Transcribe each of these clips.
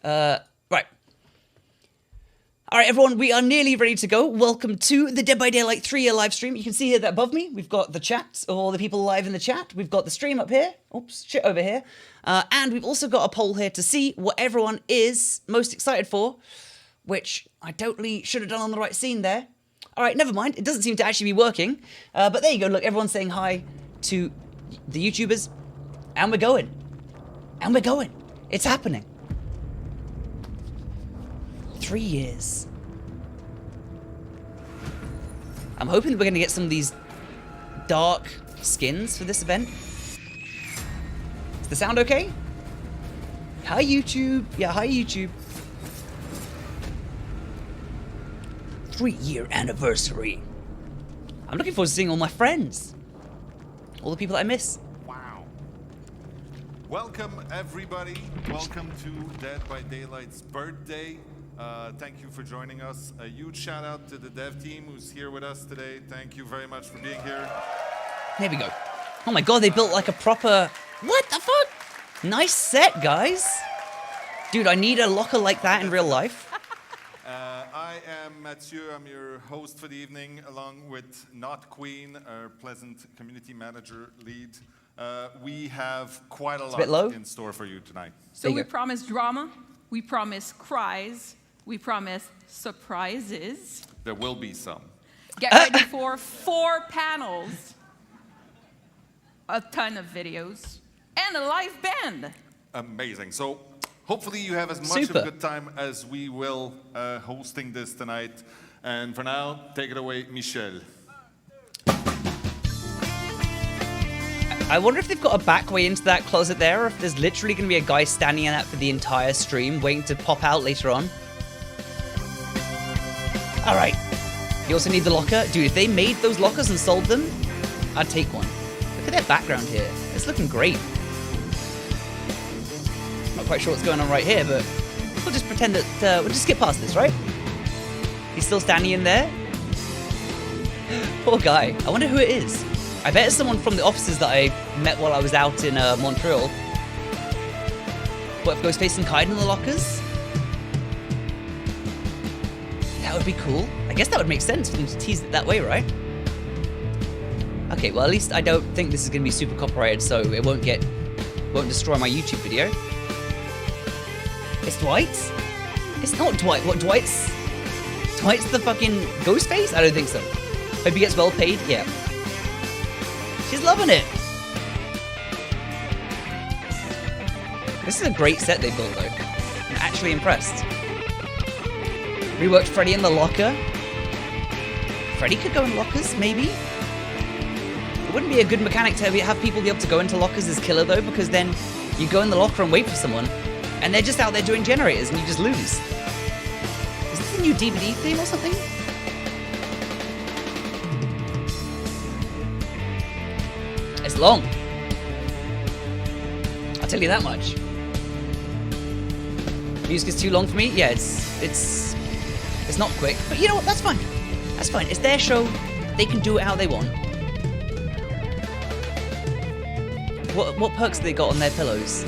Right. All right, everyone, we are nearly ready to go. Welcome to the Dead by Daylight 3-year live stream. You can see here that above me, we've got the chat, all the people live in the chat. We've got the stream up here. Oops, shit over here. And we've also got a poll here to see what everyone is most excited for, which I totally should have done on the right scene there. All right, never mind. It doesn't seem to actually be working. But there you go. Look, everyone's saying hi to the YouTubers. And we're going. And we're going. It's happening. 3 years. I'm hoping that we're going to get some of these dark skins for this event. Is the sound okay? Hi, YouTube. Yeah, hi, YouTube. 3-year anniversary. I'm looking forward to seeing all my friends. All the people that I miss. Wow. Welcome, everybody. Welcome to Dead by Daylight's birthday. Thank you for joining us. A huge shout out to the dev team who's here with us today. Thank you very much for being here. There we go. Oh my god, they built like a proper... What the fuck? Nice set, guys. Dude, I need a locker like that in real life. I am Mathieu. I'm your host for the evening, along with Not Queen, our pleasant community manager lead. We have quite a lot in store for you tonight. So we promise drama, we promise cries, we promise surprises. There will be some. Get ready for 4 panels, a ton of videos, and a live band. Amazing. So hopefully you have as much of a good time as we will hosting this tonight. And for now, take it away, Michel. I wonder if they've got a back way into that closet there, or if there's literally going to be a guy standing in that for the entire stream, waiting to pop out later on. All right. You also need the locker. Dude, if they made those lockers and sold them, I'd take one. Look at their background here. It's looking great. Not quite sure what's going on right here, but we'll just pretend that we'll just skip past this, right? He's still standing in there. Poor guy. I wonder who it is. I bet it's someone from the offices that I met while I was out in Montreal. What if Ghostface and Kaiden in the lockers? That would be cool. I guess that would make sense for them to tease it that way, right? Okay, well at least I don't think this is going to be super copyrighted, so it won't destroy my YouTube video. It's Dwight? It's not Dwight. What, Dwight's the fucking Ghostface? I don't think so. Hope he gets well paid. Yeah. She's loving it. This is a great set they built, though. I'm actually impressed. Reworked Freddy in the locker. Freddy could go in lockers, maybe? It wouldn't be a good mechanic to have people be able to go into lockers as killer, though, because then you go in the locker and wait for someone, and they're just out there doing generators, and you just lose. Is this a new DBD theme or something? It's long. I'll tell you that much. Music is too long for me. Yeah, it's not quick. But you know what? That's fine. That's fine. It's their show. They can do it how they want. What perks have they got on their pillows?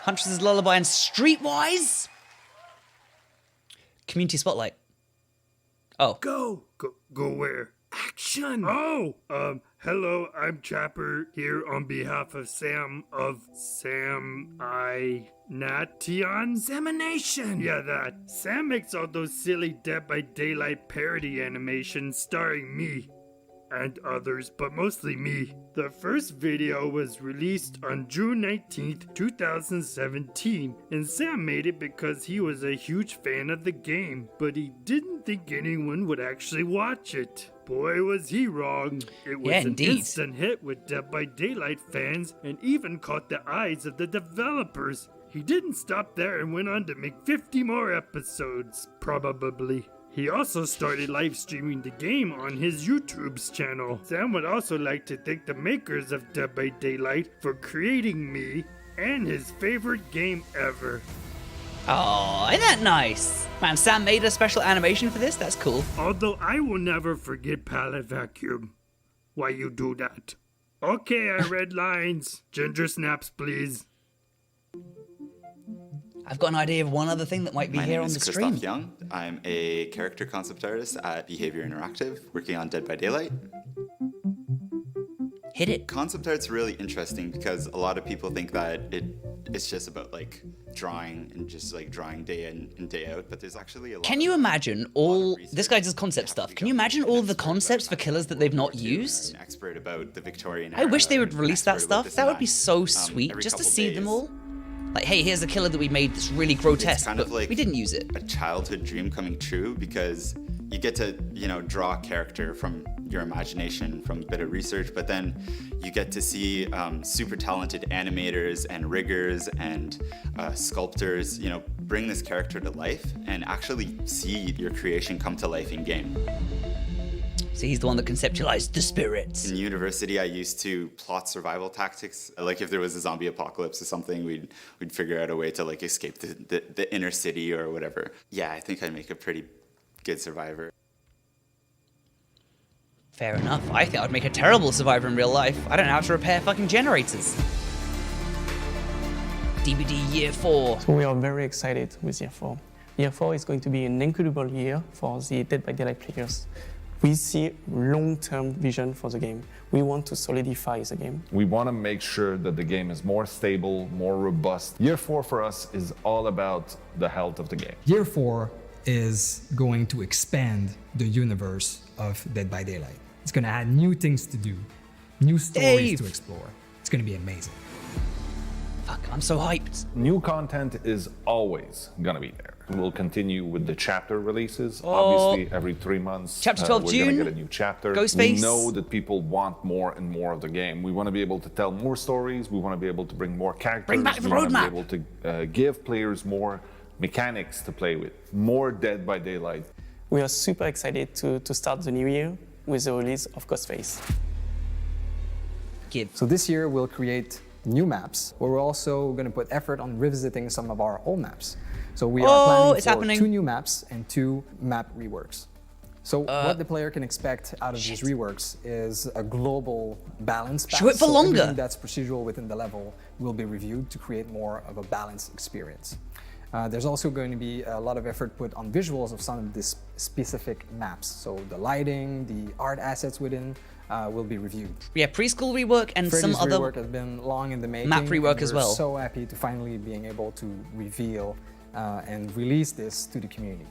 Huntress's Lullaby and Streetwise? Community Spotlight. Oh. Go where? Action! Oh! Hello, I'm Chapper here on behalf of Sam of Nation. Samination! Yeah, that. Sam makes all those silly Dead by Daylight parody animations starring me. And others, but mostly me. The first video was released on June 19th, 2017, and Sam made it because he was a huge fan of the game, but he didn't think anyone would actually watch it. Boy, was he wrong. It was an instant hit with Dead by Daylight fans and even caught the eyes of the developers. He didn't stop there and went on to make 50 more episodes, probably. He also started live streaming the game on his YouTube's channel. Sam would also like to thank the makers of Dead by Daylight for creating me and his favorite game ever. Oh, isn't that nice? Man, Sam made a special animation for this? That's cool. Although I will never forget Palette Vacuum. Why you do that? Okay, I read lines. Ginger snaps, please. I've got an idea of one other thing that might be My here name on is the Christoph stream. Young. I'm a character concept artist at Behavior Interactive, working on Dead by Daylight. Hit it. Concept art's really interesting because a lot of people think that it's just about like drawing and just like drawing day in and day out, but there's actually a lot. Can you imagine all this guy does concept stuff? Can you imagine all the concepts for killers that they've not used? An expert about the Victorian I wish they would era, release an that expert about stuff. this That and would be so sweet, every just to couple see them days. all. Like, hey, here's a killer that we made that's really grotesque, kind but of like we didn't use it. a childhood dream coming true because you get to, draw a character from your imagination, from a bit of research, but then you get to see super talented animators and riggers and sculptors, bring this character to life and actually see your creation come to life in game. So he's the one that conceptualized the spirits. In university, I used to plot survival tactics. Like if there was a zombie apocalypse or something, we'd figure out a way to like escape the inner city or whatever. Yeah, I think I'd make a pretty good survivor. Fair enough. I think I'd make a terrible survivor in real life. I don't know how to repair fucking generators. DBD year 4. So we are very excited with year 4. Year 4 is going to be an incredible year for the Dead by Daylight players. We see long-term vision for the game. We want to solidify the game. We want to make sure that the game is more stable, more robust. Year 4 for us is all about the health of the game. Year 4 is going to expand the universe of Dead by Daylight. It's going to add new things to do, new stories to explore. It's going to be amazing. Fuck, I'm so hyped. New content is always going to be there. We'll continue with the chapter releases. Obviously, every 3 months, Chapter 12 we're June. going to get a new chapter. Ghostface. We know that people want more and more of the game. We want to be able to tell more stories. We want to be able to bring more characters. Bring back the we want to roadmap. be able to give players more mechanics to play with, more Dead by Daylight. We are super excited to start the new year with the release of Ghostface. Give. So this year we'll create new maps, but we're also going to put effort on revisiting some of our old maps. So we are planning it's for happening. 2 new maps and 2 map reworks. So what the player can expect out of these reworks is a global balance. Show it for longer. Everything that's procedural within the level will be reviewed to create more of a balanced experience. There's also going to be a lot of effort put on visuals of some of these specific maps. So the lighting, the art assets within will be reviewed. Yeah, preschool rework and Freddy's some other rework has been long in the making. map rework and as we're well. So happy to finally being able to reveal and release this to the community.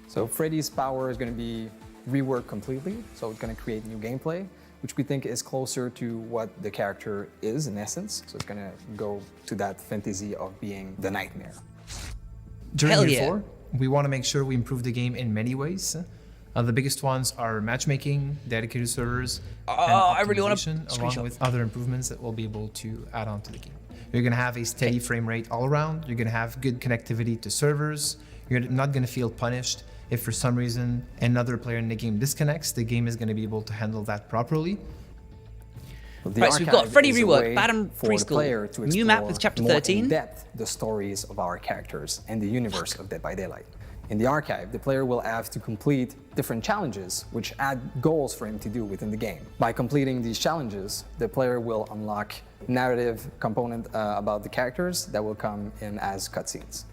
So Freddy's power is going to be reworked completely. So it's going to create new gameplay, which we think is closer to what the character is in essence. So it's going to go to that fantasy of being the nightmare. During Hell year yeah. 4, we want to make sure we improve the game in many ways. The biggest ones are matchmaking, dedicated servers, and I really wanna optimization, screenshot. along with other improvements that we'll be able to add on to the game. You're going to have a steady frame rate all around. You're going to have good connectivity to servers. You're not going to feel punished if for some reason another player in the game disconnects. The game is going to be able to handle that properly. The Right, so we've got archive Freddy is a rework, way Badham for the Preschool, player to new map with explore Chapter more 13. in depth the stories of our characters and the universe of Dead by Daylight. In the archive, the player will have to complete different challenges, which add goals for him to do within the game. By completing these challenges, the player will unlock narrative component about the characters that will come in as cutscenes.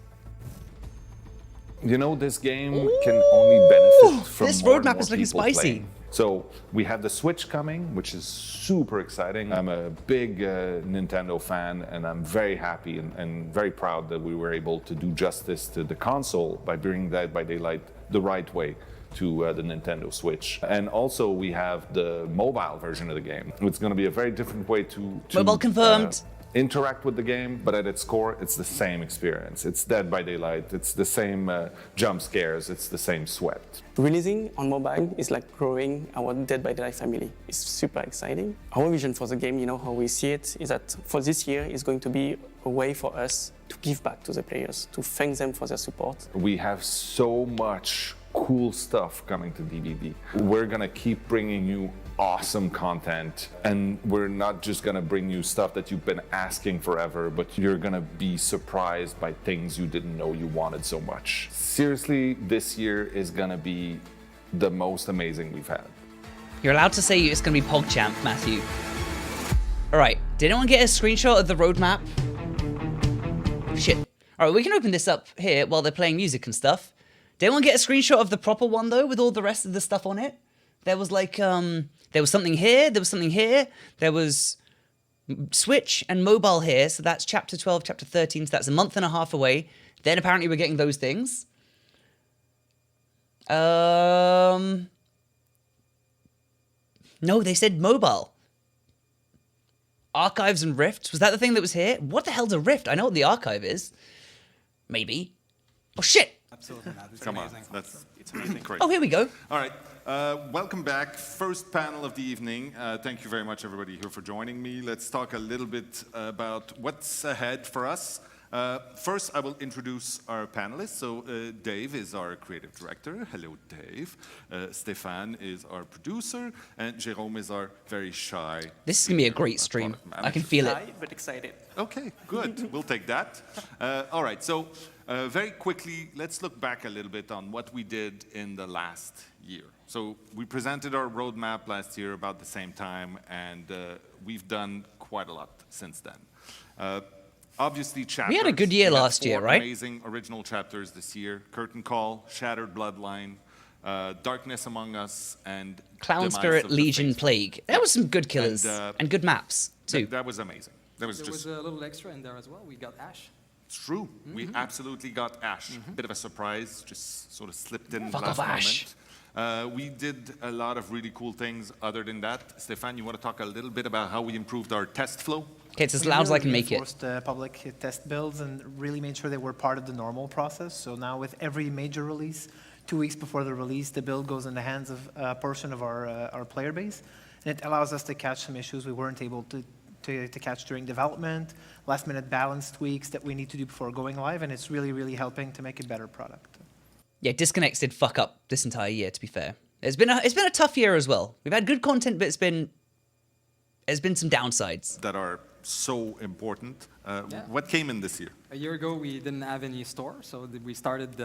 You know, this game can only benefit from this more and roadmap more is looking people spicy. playing. So we have the Switch coming, which is super exciting. I'm a big Nintendo fan, and I'm very happy and very proud that we were able to do justice to the console by bringing Dead by Daylight the right way to the Nintendo Switch. And also we have the mobile version of the game. It's going to be a very different way to Mobile confirmed. Interact with the game, but at its core, it's the same experience. It's Dead by Daylight. It's the same jump scares. It's the same sweat. Releasing on mobile is like growing our Dead by Daylight family. It's super exciting. Our vision for the game, you know, how we see it, is that for this year is going to be a way for us to give back to the players, to thank them for their support. We have so much cool stuff coming to DBD. We're gonna keep bringing you awesome content, and we're not just gonna bring you stuff that you've been asking forever, but you're gonna be surprised by things you didn't know you wanted so much. Seriously, this year is gonna be the most amazing we've had. You're allowed to say it's going to be PogChamp, Matthew. All right, did anyone get a screenshot of the roadmap? Shit. All All right, we can open this up here while they're playing music and stuff. Did anyone get a screenshot of the proper one, though, with all the rest of the stuff on it? There was like, there was something here, there was something here, there was Switch and mobile here, so that's Chapter 12, Chapter 13, so that's a month and a half away. Then apparently we're getting those things. No, they said mobile. Archives and Rifts, was that the thing that was here? What the hell's a Rift? I know what the archive is. Maybe. Oh, shit! Absolutely not. It's Come amazing. on, it's amazing. Great. Oh, here we go. All right, welcome back. First panel of the evening. Thank you very much, everybody here, for joining me. Let's talk a little bit about what's ahead for us. First, I will introduce our panelists. So Dave is our creative director. Hello, Dave. Stéphane is our producer. And Jérôme is our very shy. This is going to be a great stream. I can feel it. Shy, but excited. Okay, good. We'll take that. All right, so very quickly, let's look back a little bit on what we did in the last year. So we presented our roadmap last year about the same time, and we've done quite a lot since then. Obviously, chapters. We had a good year last year, right? Amazing original chapters this year. Curtain Call, Shattered Bloodline, Darkness Among Us, and Clown Demise Spirit, of the Legion, Faithful. Plague. There was some good killers and good maps, too. That was amazing. That was There just... was a little extra in there as well. We got Ash. It's true. We absolutely got Ash. Bit of a surprise, just sort of slipped in Fuck last off, Ash. moment. We did a lot of really cool things other than that. Stéphane, you want to talk a little bit about how we improved our test flow? Okay, it's as loud as I can make it. Reinforced public test builds and really made sure they were part of the normal process. So now with every major release, 2 weeks before the release, the build goes in the hands of a portion of our player base. And it allows us to catch some issues we weren't able to catch during development, last minute balance tweaks that we need to do before going live. And it's really, really helping to make a better product. Yeah, Disconnects did fuck up this entire year, to be fair. It's been a tough year as well. We've had good content, but there's been some downsides. That are so important. What came in this year? A year ago, we didn't have any store, so we started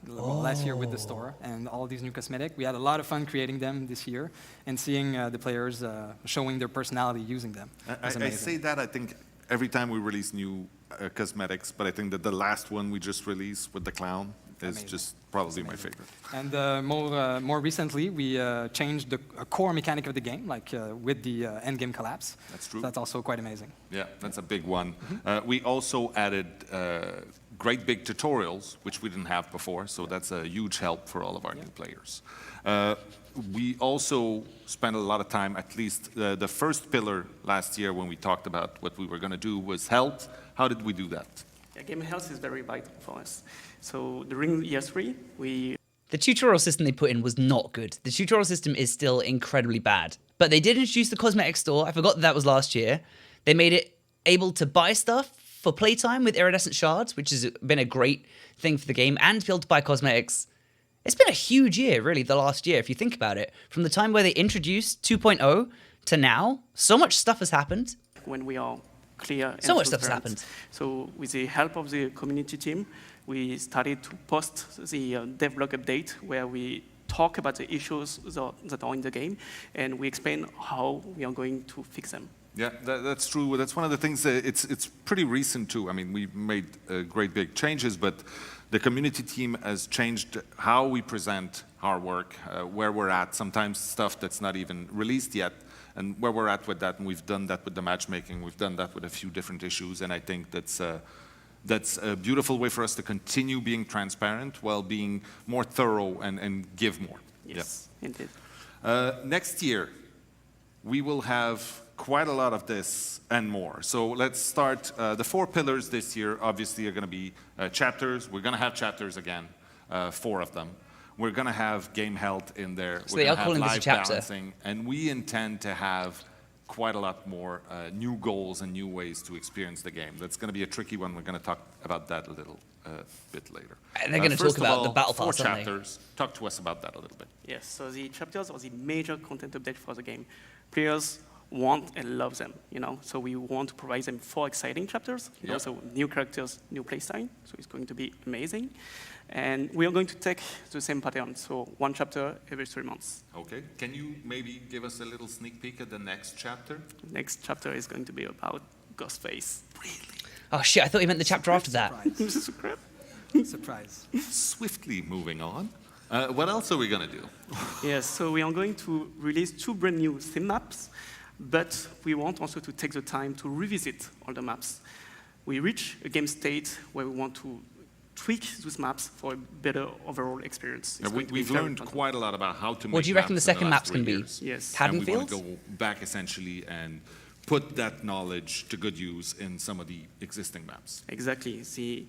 last year with the store and all these new cosmetic. We had a lot of fun creating them this year and seeing the players showing their personality using them. I say that, I think, every time we release new cosmetics, but I think that the last one we just released with the clown is just probably my favorite. And more recently, we changed the core mechanic of the game, like with the endgame collapse. That's true. So that's also quite amazing. Yeah, that's a big one. We also added great big tutorials, which we didn't have before, so that's a huge help for all of our new players. We also spent a lot of time, at least the first pillar last year when we talked about what we were going to do was health. How did we do that? Yeah, game health is very vital for us. So during year 3, The tutorial system they put in was not good. The tutorial system is still incredibly bad. But they did introduce the cosmetic store. I forgot that was last year. They made it able to buy stuff for playtime with iridescent shards, which has been a great thing for the game, and to be able to buy cosmetics. It's been a huge year, really, the last year, if you think about it. From the time where they introduced 2.0 to now, so much stuff has happened. when we are clear and So much stuff has transparent. happened. So with the help of the community team, we started to post the devlog update where we talk about the issues that are in the game, and we explain how we are going to fix them. Yeah, that's true. That's one of the things. It's pretty recent too. I mean, we made great big changes, but the community team has changed how we present our work, where we're at. Sometimes stuff that's not even released yet, and where we're at with that. And we've done that with the matchmaking. We've done that with a few different issues, and I think that's a beautiful way for us to continue being transparent while being more thorough and give more. Yes, indeed. Next year, we will have quite a lot of this and more. So let's start. The 4 pillars this year obviously are going to be chapters. We're going to have chapters again, 4 of them. We're going to have game health in there. So we're they are going to calling have this a live chapter. balancing, and we intend to have quite a lot more new goals and new ways to experience the game. That's going to be a tricky one. We're going to talk about that a little bit later. And they're going to talk about the battle pass, 4 aren't they? chapters. Talk to us about that a little bit. Yes, so the chapters are the major content update for the game. Players want and love them, you know, so we want to provide them 4 exciting chapters, you know, so new characters, new playstyle, so it's going to be amazing. And we are going to take the same pattern, so 1 chapter every 3 months. Okay, can you maybe give us a little sneak peek at the next chapter? The next chapter is going to be about Ghostface. Really? Oh shit! I thought you meant the chapter after that. Surprise. Swiftly moving on. What else are we going to do? Yes, so we are going to release 2 brand new theme maps, but we want also to take the time to revisit all the maps. We reach a game state where we want to tweak those maps for a better overall experience. We've learned quite a lot about how to make What do you reckon the maps in second last map's going to 3 be? years. Yes. Pattern And we want fields? to go back essentially and put that knowledge to good use in some of the existing maps. Exactly. The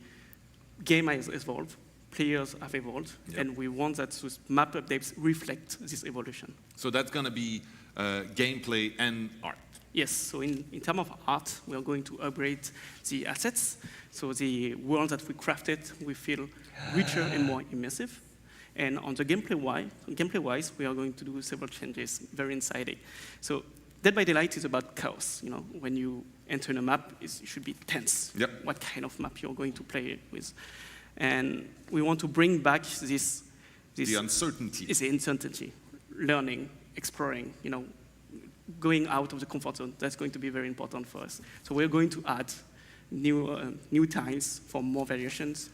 game has evolved, players have evolved, and we want that those map updates reflect this evolution. So that's going to be gameplay and art. Yes, so in terms of art, we are going to upgrade the assets. So the world that we crafted, we feel richer and more immersive. And on the gameplay-wise, we are going to do several changes, very exciting. So Dead by Daylight is about chaos. You know, when you enter in a map, it should be tense. Yep. What kind of map you're going to play with. And we want to bring back this The uncertainty. It's the uncertainty, learning, exploring, you know, going out of the comfort zone. That's going to be very important for us. So we're going to add new tiles for more variations.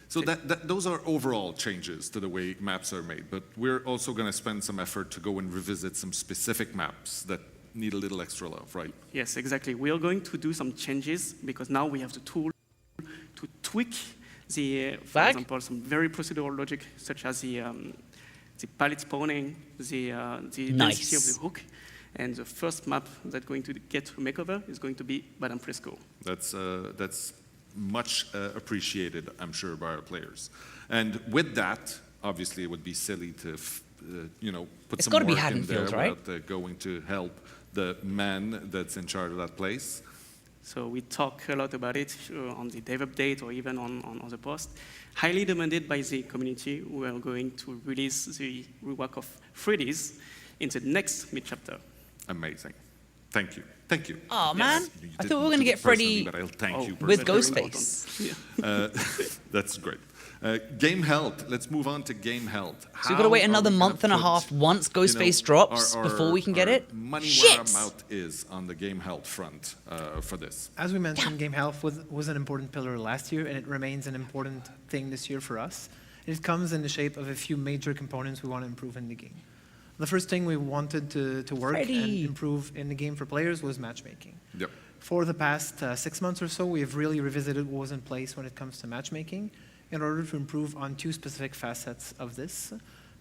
So those are overall changes to the way maps are made, but we're also going to spend some effort to go and revisit some specific maps that need a little extra love, right? Yes, exactly. We are going to do some changes because now we have the tool to tweak for example, some very procedural logic, such as the palette spawning, the density of the hook. And the first map that's going to get a makeover is going to be Madame Fresco. That's much appreciated, I'm sure, by our players. And with that, obviously, it would be silly to, put some work in there without going to help the man that's in charge of that place. So we talk a lot about it on the dev update or even on the post. Highly demanded by the community, we are going to release the rework of Freddy's in the next mid-chapter. Amazing. Thank you. Thank you. Oh, man. You I thought we were going to get Freddy but I'll thank you with personally. Ghostface. That's great. Game health. Let's move on to game health. So we've got to wait another month and a half once Ghostface drops before we can get it? Money Shit! where our mouth is on the game health front for this. As we mentioned, game health was an important pillar last year, and it remains an important thing this year for us. It comes in the shape of a few major components we want to improve in the game. The first thing we wanted to work and improve in the game for players was matchmaking. Yep. For the past 6 months or so, we have really revisited what was in place when it comes to matchmaking in order to improve on 2 specific facets of this.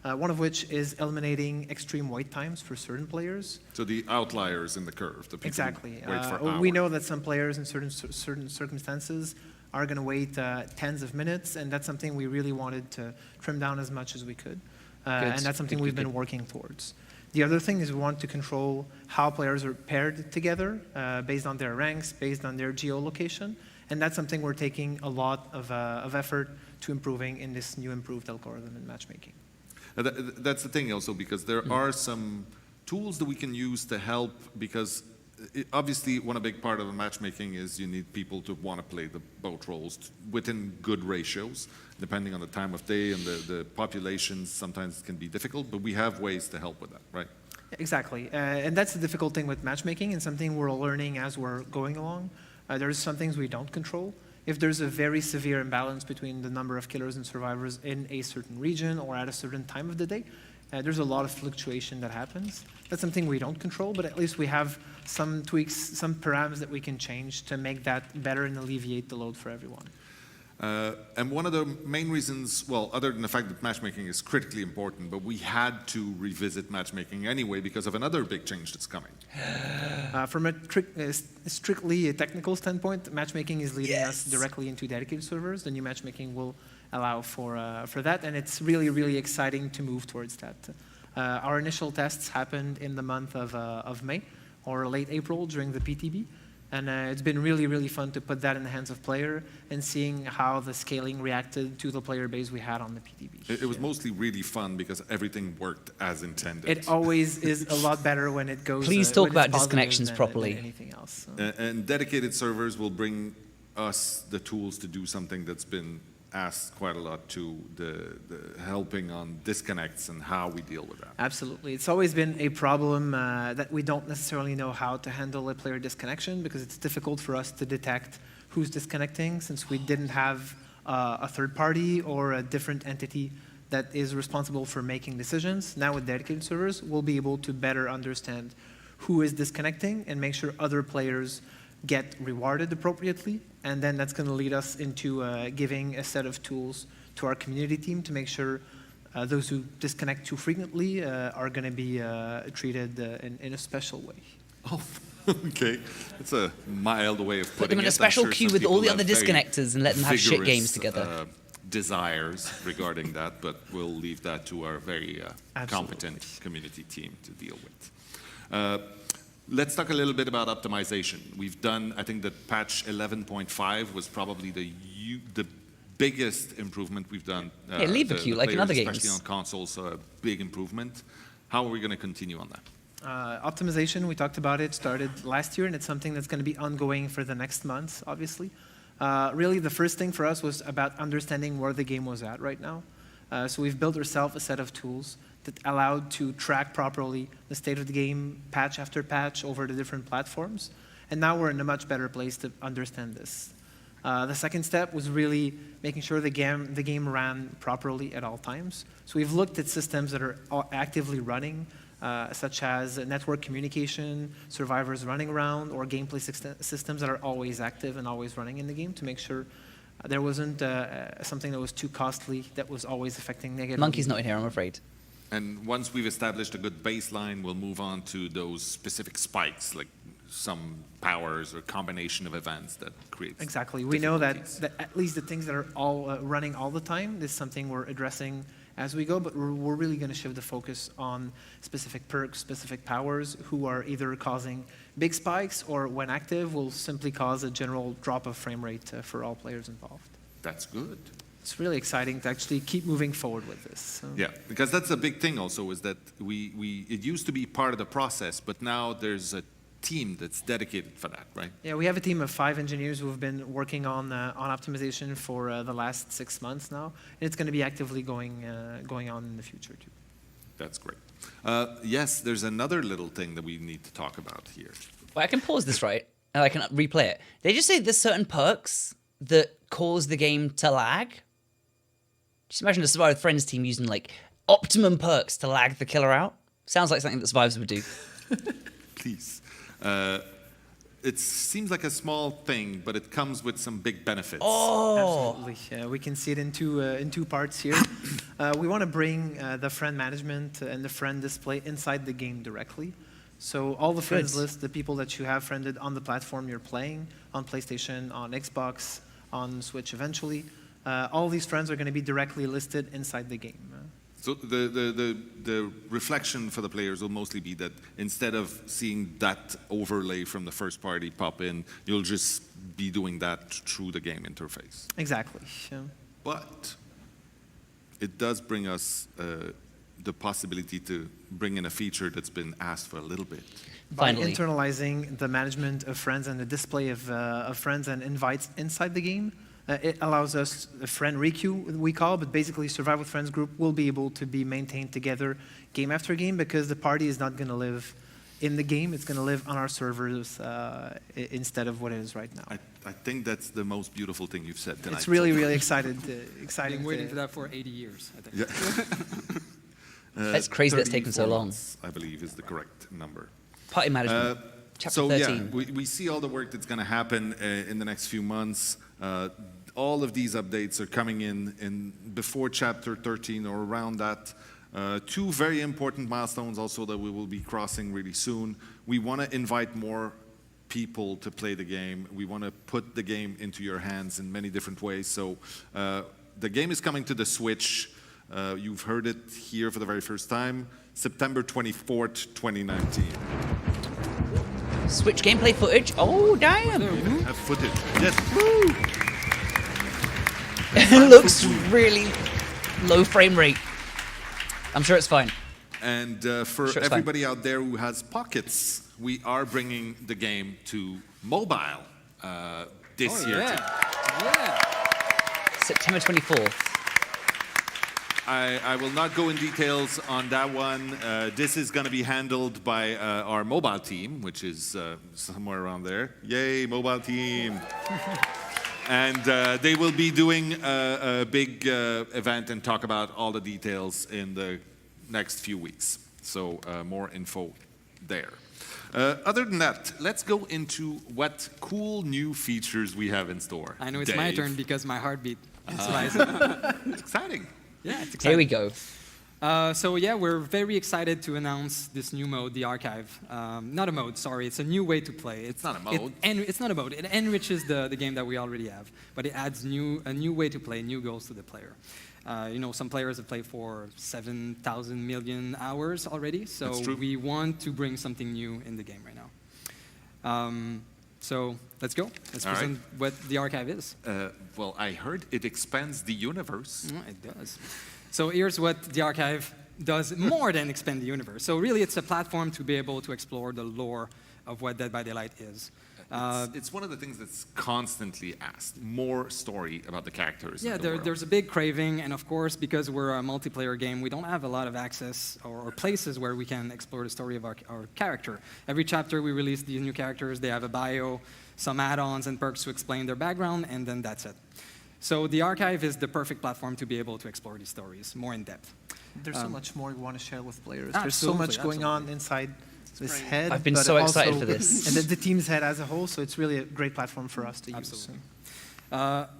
One of which is eliminating extreme wait times for certain players. So the outliers in the curve, the people exactly. who wait for hours. We know that some players in certain circumstances are going to wait tens of minutes, and that's something we really wanted to trim down as much as we could. And that's something we've been working towards. The other thing is we want to control how players are paired together based on their ranks, based on their geolocation. And that's something we're taking a lot of effort to improving in this new improved algorithm in matchmaking. That's the thing also, because there are some tools that we can use to help, because obviously one big part of matchmaking is you need people to want to play both roles within good ratios. Depending on the time of day and the populations, sometimes it can be difficult, but we have ways to help with that, right? Exactly. And that's the difficult thing with matchmaking, and something we're learning as we're going along. There's some things we don't control. If there's a very severe imbalance between the number of killers and survivors in a certain region or at a certain time of the day, there's a lot of fluctuation that happens. That's something we don't control, but at least we have some tweaks, some params that we can change to make that better and alleviate the load for everyone. And one of the main reasons, well, other than the fact that matchmaking is critically important, but we had to revisit matchmaking anyway because of another big change that's coming. From a strictly technical standpoint, matchmaking is leading us directly into dedicated servers. The new matchmaking will allow for that, and it's really, really exciting to move towards that. Our initial tests happened in the month of May or late April during the PTB. And it's been really, really fun to put that in the hands of player and seeing how the scaling reacted to the player base we had on the PTB. It was mostly really fun because everything worked as intended. It always is a lot better when it goes. Please talk about disconnections properly. Than anything else. And dedicated servers will bring us the tools to do something that's been asked quite a lot to the helping on disconnects and how we deal with that. Absolutely. It's always been a problem that we don't necessarily know how to handle a player disconnection because it's difficult for us to detect who's disconnecting, since we didn't have a third party or a different entity that is responsible for making decisions. Now with dedicated servers, we'll be able to better understand who is disconnecting and make sure other players get rewarded appropriately. And then that's going to lead us into giving a set of tools to our community team to make sure those who disconnect too frequently are going to be treated in a special way. Oh, okay. It's a mild way of putting it. Put them in a special queue with all the other disconnectors and let them have shit games together. Desires regarding that, but we'll leave that to our very competent community team to deal with. Let's talk a little bit about optimization. We've done, I think that patch 11.5 was probably the biggest improvement we've done. Yeah, leave a queue like in other games. Especially on consoles, a big improvement. How are we going to continue on that? Optimization, we talked about it, started last year, and it's something that's going to be ongoing for the next months, obviously. Really, the first thing for us was about understanding where the game was at right now. So we've built ourselves a set of tools that allowed to track properly the state of the game, patch after patch, over the different platforms. And now we're in a much better place to understand this. The second step was really making sure the game ran properly at all times. So we've looked at systems that are actively running, such as network communication, survivors running around, or gameplay systems that are always active and always running in the game to make sure there wasn't something that was too costly that was always affecting negatively. Monkey's not in here, I'm afraid. And once we've established a good baseline, we'll move on to those specific spikes, like some powers or combination of events that creates. Exactly. We know that at least the things that are all running all the time is something we're addressing as we go, but we're really going to shift the focus on specific perks, specific powers, who are either causing big spikes or, when active, will simply cause a general drop of frame rate for all players involved. That's good. It's really exciting to actually keep moving forward with this. So. Yeah, because that's a big thing also, is that it used to be part of the process, but now there's a team that's dedicated for that, right? Yeah, we have a team of 5 engineers who have been working on optimization for the last 6 months now, and it's going to be actively going on in the future too. That's great. Yes, there's another little thing that we need to talk about here. Well, I can pause this, right? And I can replay it. They just say there's certain perks that cause the game to lag. Just imagine a Survive with Friends team using like optimum perks to lag the killer out. Sounds like something that Survivors would do. Please. It seems like a small thing, but it comes with some big benefits. Oh, absolutely. We can see it in two parts here. We want to bring the friend management and the friend display inside the game directly. So all the friends list, the people that you have friended on the platform you're playing, on PlayStation, on Xbox, on Switch eventually, all these friends are going to be directly listed inside the game. So the reflection for the players will mostly be that instead of seeing that overlay from the first party pop in, you'll just be doing that through the game interface. Exactly. Yeah. But it does bring us the possibility to bring in a feature that's been asked for a little bit. Finally. By internalizing the management of friends and the display of friends and invites inside the game, it allows us a friend requeue, we call, but basically Survive with Friends group will be able to be maintained together game after game, because the party is not going to live in the game. It's going to live on our servers instead of what it is right now. I think that's the most beautiful thing you've said tonight. It's really, really exciting. I've been waiting for that for 80 years, I think. Yeah. That's crazy that's taken so long. Months, I believe is the correct number. Party management. Chapter 13. Yeah, we see all the work that's going to happen in the next few months. All of these updates are coming in before Chapter 13 or around that. 2 very important milestones also that we will be crossing really soon. We want to invite more people to play the game. We want to put the game into your hands in many different ways. So the game is coming to the Switch. You've heard it here for the very first time. September 24th, 2019. Switch gameplay footage. Oh, damn. Have footage. Yes. Woo. It looks really low frame rate. I'm sure it's fine. And for everybody out there who has pockets, we are bringing the game to mobile this year. Yeah. September 24th. I will not go in details on that one. This is going to be handled by our mobile team, which is somewhere around there. Yay, mobile team. And they will be doing a big event and talk about all the details in the next few weeks. So more info there. Other than that, let's go into what cool new features we have in store. I know it's my Dave. turn because my heartbeat is rising. It's exciting. Yeah, it's exciting. Here we go. So yeah, we're very excited to announce this new mode, the archive. Not a mode, sorry, it's a new way to play. It's not a mode. It's not a mode. It enriches the game that we already have, but it adds a new way to play, new goals to the player. You know, some players have played for 7,000 million hours already, so we want to bring something new in the game right now. So let's go. Let's present what the archive is. Well, I heard it expands the universe. It does. So here's what the archive does more than expand the universe. So really, it's a platform to be able to explore the lore of what Dead by Daylight is. It's one of the things that's constantly asked. More story about the characters. Yeah, there's a big craving, and of course, because we're a multiplayer game, we don't have a lot of access or places where we can explore the story of our character. Every chapter we release these new characters, they have a bio, some add-ons and perks to explain their background, and then that's it. So the archive is the perfect platform to be able to explore these stories more in depth. There's so much more we want to share with players. Absolutely, There's so much going on inside this head. I've been but so also- excited for this. And the team's head as a whole, so it's really a great platform for us to use. Absolutely.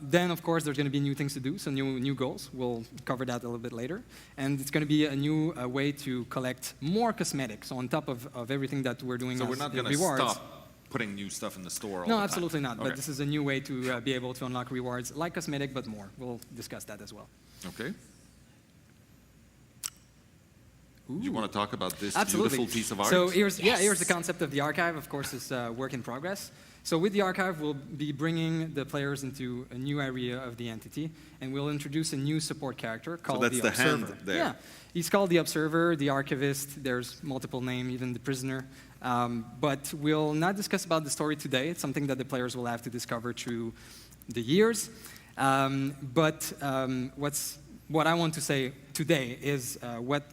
Then, of course, there's going to be new things to do, so new goals. We'll cover that a little bit later. And it's going to be a new way to collect more cosmetics on top of everything that we're doing So as we're not going to rewards. stop putting new stuff in the store all No, the absolutely time. not. But this is a new way to be able to unlock rewards like cosmetic, but more. We'll discuss that as well. Okay. You want to talk about this Absolutely. beautiful piece of art? So here's the concept of the archive. Of course, it's work in progress. So with the archive, we'll be bringing the players into a new area of the entity, and we'll introduce a new support character called that's the the hand Observer. there. Yeah, he's called the Observer, the Archivist. There's multiple names, even the Prisoner. But we'll not discuss about the story today. It's something that the players will have to discover through the years. What I want to say today is what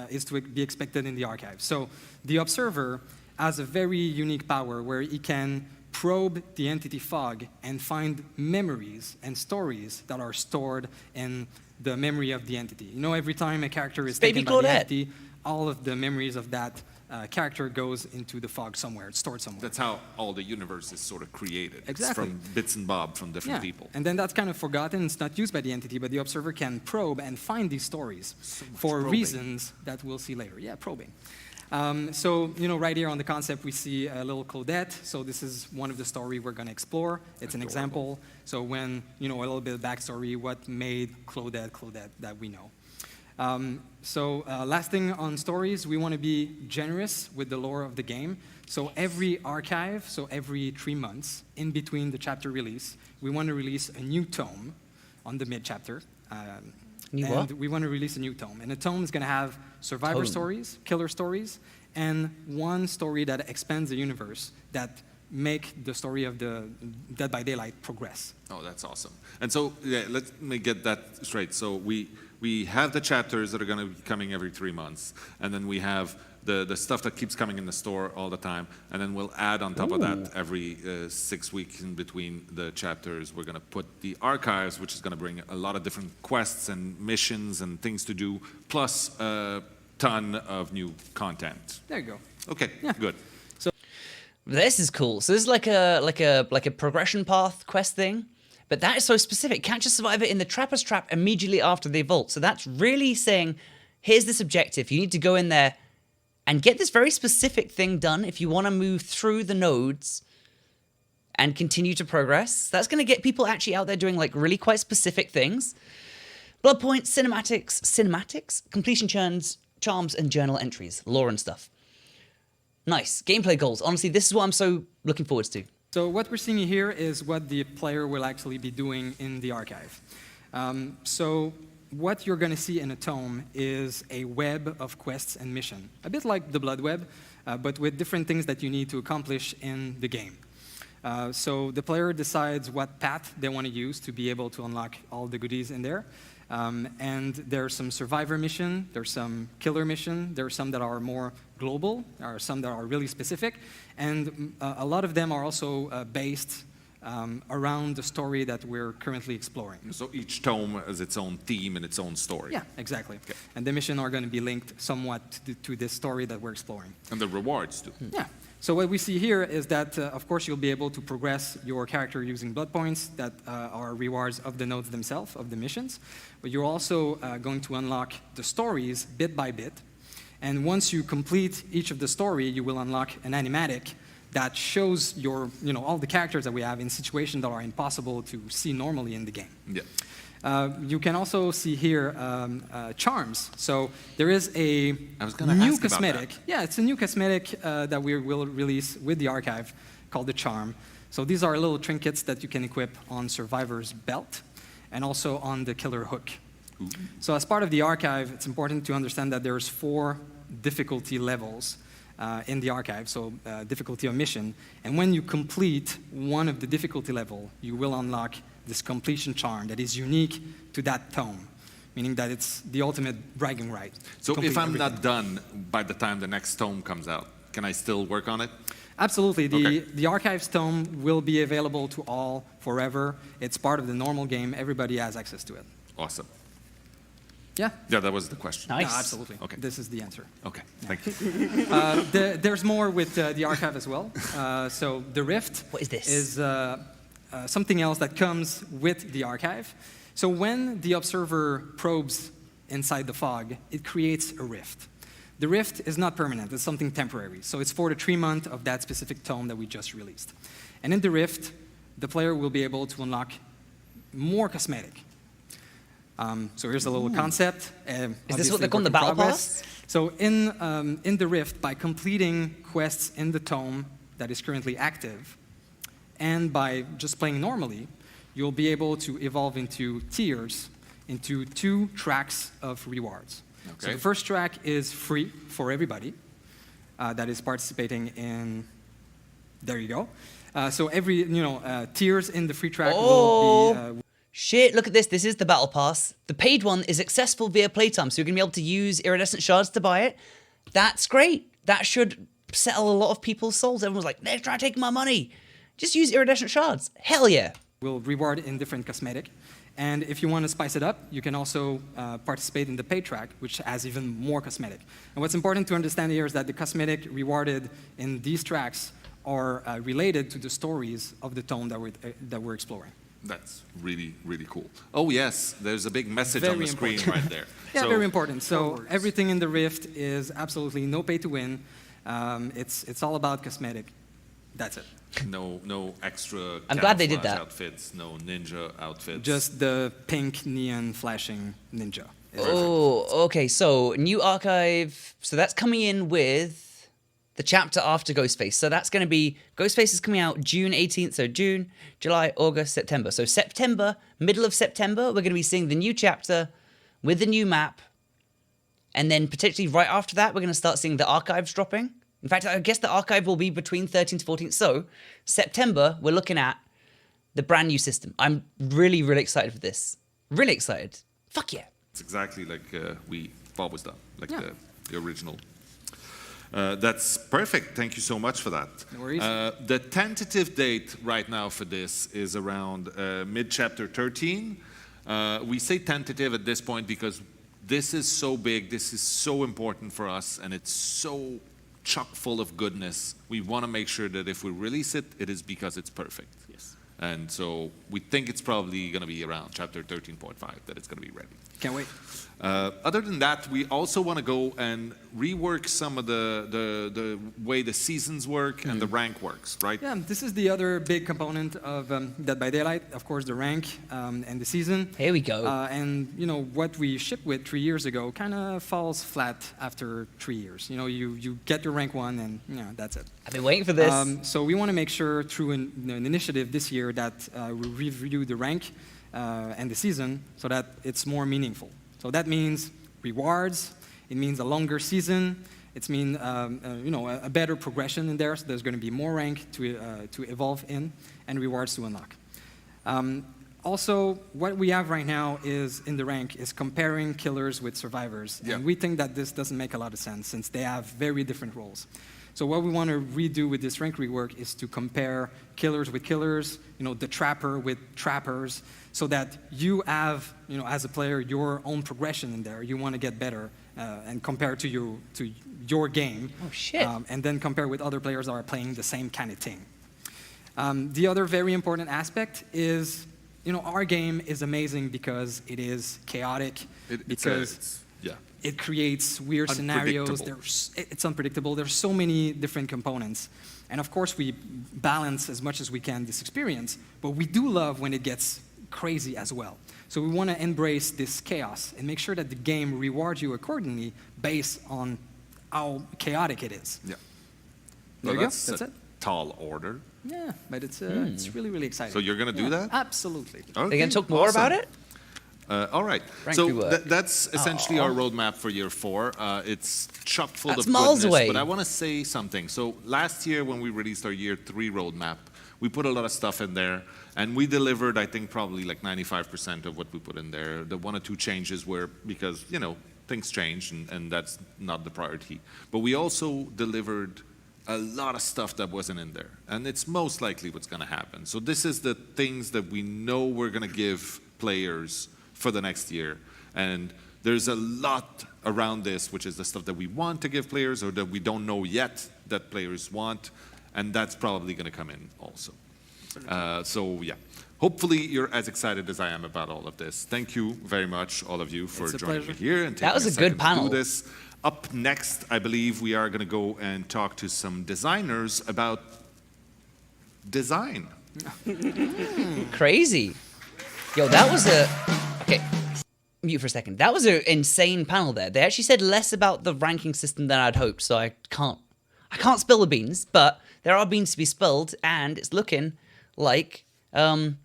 is to be expected in the archive. So the Observer has a very unique power where he can probe the entity fog and find memories and stories that are stored in the memory of the entity. You know, every time a character is taken by the entity, all of the memories of that character goes into the fog somewhere. It's stored somewhere. That's how all the universe is sort of created. Exactly. It's from bits and bobs from different people. And then that's kind of forgotten. It's not used by the entity, but the Observer can probe and find these stories for reasons that we'll see later. Yeah, probing. So, you know, right here on the concept, we see a little Claudette. So this is one of the story we're going to explore. It's an example. So when, you know, a little bit of backstory, what made Claudette that we know. Last thing on stories, we want to be generous with the lore of the game. So every archive, so every 3 months, in between the chapter release, we want to release a new tome on the mid-chapter. We want to release a new tome. And the tome is going to have survivor stories, killer stories, and one story that expands the universe that make the story of the Dead by Daylight progress. Oh, that's awesome. And so, yeah, let me get that straight. So we have the chapters that are going to be coming every 3 months, and then we have the stuff that keeps coming in the store all the time, and then we'll add on top of that every 6 weeks in between the chapters. We're going to put the archives, which is going to bring a lot of different quests and missions and things to do, plus a ton of new content. There you go. Okay, good. This is cool. So this is like a progression path quest thing, but that is so specific. Catch a survivor in the Trapper's Trap immediately after they vault. So that's really saying, here's this objective. You need to go in there and get this very specific thing done if you want to move through the nodes and continue to progress. That's going to get people actually out there doing like really quite specific things. Blood points, cinematics, completion charms, and journal entries, lore and stuff. Nice. Gameplay goals. Honestly, this is what I'm so looking forward to. So what we're seeing here is what the player will actually be doing in the archive. So what you're going to see in a tome is a web of quests and mission, a bit like the Blood Web, but with different things that you need to accomplish in the game. So the player decides what path they want to use to be able to unlock all the goodies in there. And there's some survivor mission, there's some killer mission, there's some that are more global, there are some that are really specific, and a lot of them are also based around the story that we're currently exploring. So each tome has its own theme and its own story. Yeah, exactly. And the missions are going to be linked somewhat to this story that we're exploring. And the rewards too. Yeah. So what we see here is that, of course, you'll be able to progress your character using blood points that are rewards of the nodes themselves, of the missions. But you're also going to unlock the stories bit by bit. And once you complete each of the story, you will unlock an animatic that shows your, all the characters that we have in situations that are impossible to see normally in the game. Yeah. You can also see here charms. So there is a new cosmetic. Yeah, it's a new cosmetic that we will release with the archive called the charm. So these are little trinkets that you can equip on Survivor's belt and also on the killer hook. Ooh. So as part of the archive, it's important to understand that there's 4 difficulty levels in the archive, so difficulty of mission. And when you complete one of the difficulty level, you will unlock this completion charm that is unique to that tome, meaning that it's the ultimate bragging right. So if I'm not done by the time the next tome comes out, can I still work on it? Absolutely. The archives tome will be available to all forever. It's part of the normal game. Everybody has access to it. Awesome. Yeah? Yeah, that was the question. Nice. No, absolutely. Okay. This is the answer. Okay, thank you. There's more with the archive as well. So the Rift What is this? is something else that comes with the archive. So when the observer probes inside the fog, it creates a rift. The rift is not permanent, it's something temporary. So it's for the 3 months of that specific tome that we just released. And in the rift, the player will be able to unlock more cosmetic. So here's a little concept. Is this what they call the battle pass? So in the rift, by completing quests in the tome that is currently active, and by just playing normally, you'll be able to evolve into tiers, into 2 tracks of rewards. Okay. So the first track is free for everybody that is participating in. There you go. So every tiers in the free track will be. Shit, look at this. This is the battle pass. The paid one is accessible via playtime, so you're going to be able to use iridescent shards to buy it. That's great. That should settle a lot of people's souls. Everyone's like, they're trying to take my money. Just use iridescent shards. Hell yeah. Will reward in different cosmetic. And if you want to spice it up, you can also participate in the paid track, which has even more cosmetic. And what's important to understand here is that the cosmetic rewarded in these tracks are related to the stories of the tome that we're exploring. That's really, really cool. Oh yes, there's a big message on the screen right there. Yeah, so, very important. So everything in the Rift is absolutely no pay to win. It's all about cosmetic. That's it. No extra I'm glad they did camouflage that. outfits, no ninja outfits. Just the pink neon flashing ninja. Oh, okay. So new archive. So that's coming in with the chapter after Ghostface. So that's going to be, Ghostface is coming out June 18th. So June, July, August, September. So September, middle of September, we're going to be seeing the new chapter with the new map. And then potentially right after that, we're going to start seeing the archives dropping. In fact, I guess the archive will be between 13th to 14th. So September, we're looking at the brand new system. I'm really, really excited for this. Really excited. Fuck yeah. It's exactly like we've always done, like the original. That's perfect. Thank you so much for that. No worries. The tentative date right now for this is around mid-chapter 13. We say tentative at this point because this is so big, this is so important for us, and it's so chock full of goodness. We want to make sure that if we release it, it is because it's perfect. Yes. And so we think it's probably going to be around chapter 13.5 that it's going to be ready. Can't wait. Other than that, we also want to go and rework some of the way the seasons work and the rank works, right? Yeah, this is the other big component of Dead by Daylight, of course, the rank and the season. Here we go. And what we shipped with 3 years ago kind of falls flat after 3 years. You get your rank 1 and that's it. I've been waiting for this. So we want to make sure through an initiative this year that we review the rank and the season so that it's more meaningful. So that means rewards, it means a longer season, it means a better progression in there, so there's going to be more rank to evolve in and rewards to unlock. Also, what we have right now is in the rank is comparing killers with survivors, and we think that this doesn't make a lot of sense since they have very different roles. So what we want to redo with this rank rework is to compare killers with killers, the trapper with trappers, so that you have, as a player, your own progression in there. You want to get better and compare to your game. Oh, shit. And then compare with other players that are playing the same kind of thing. The other very important aspect is, our game is amazing because it is chaotic, it creates weird scenarios. It's unpredictable. There's so many different components. And of course, we balance as much as we can this experience, but we do love when it gets crazy as well. So we want to embrace this chaos and make sure that the game rewards you accordingly based on how chaotic it is. Yeah. There you go. That's it. Tall order. Yeah, but it's really, really exciting. So you're going to do that? Absolutely. Okay. Are you going to talk more about it? All right. So that's essentially our roadmap for year 4. It's chock full of miles goodness, away. but I want to say something. So last year when we released our year 3 roadmap, we put a lot of stuff in there, and we delivered, I think, probably like 95% of what we put in there. The 1 or 2 changes were because, things change, and that's not the priority. But we also delivered a lot of stuff that wasn't in there, and it's most likely what's going to happen. So this is the things that we know we're going to give players for the next year, and there's a lot around this, which is the stuff that we want to give players or that we don't know yet that players want, and that's probably going to come in also. So yeah, hopefully you're as excited as I am about all of this. Thank you very much, all of you, for joining me here and taking That was a good panel. to do this. Up next, I believe we are going to go and talk to some designers about design. Crazy. Yo, that was okay, mute for a second. That was an insane panel there. They actually said less about the ranking system than I'd hoped, so I can't spill the beans, but there are beans to be spilled, and it's looking like the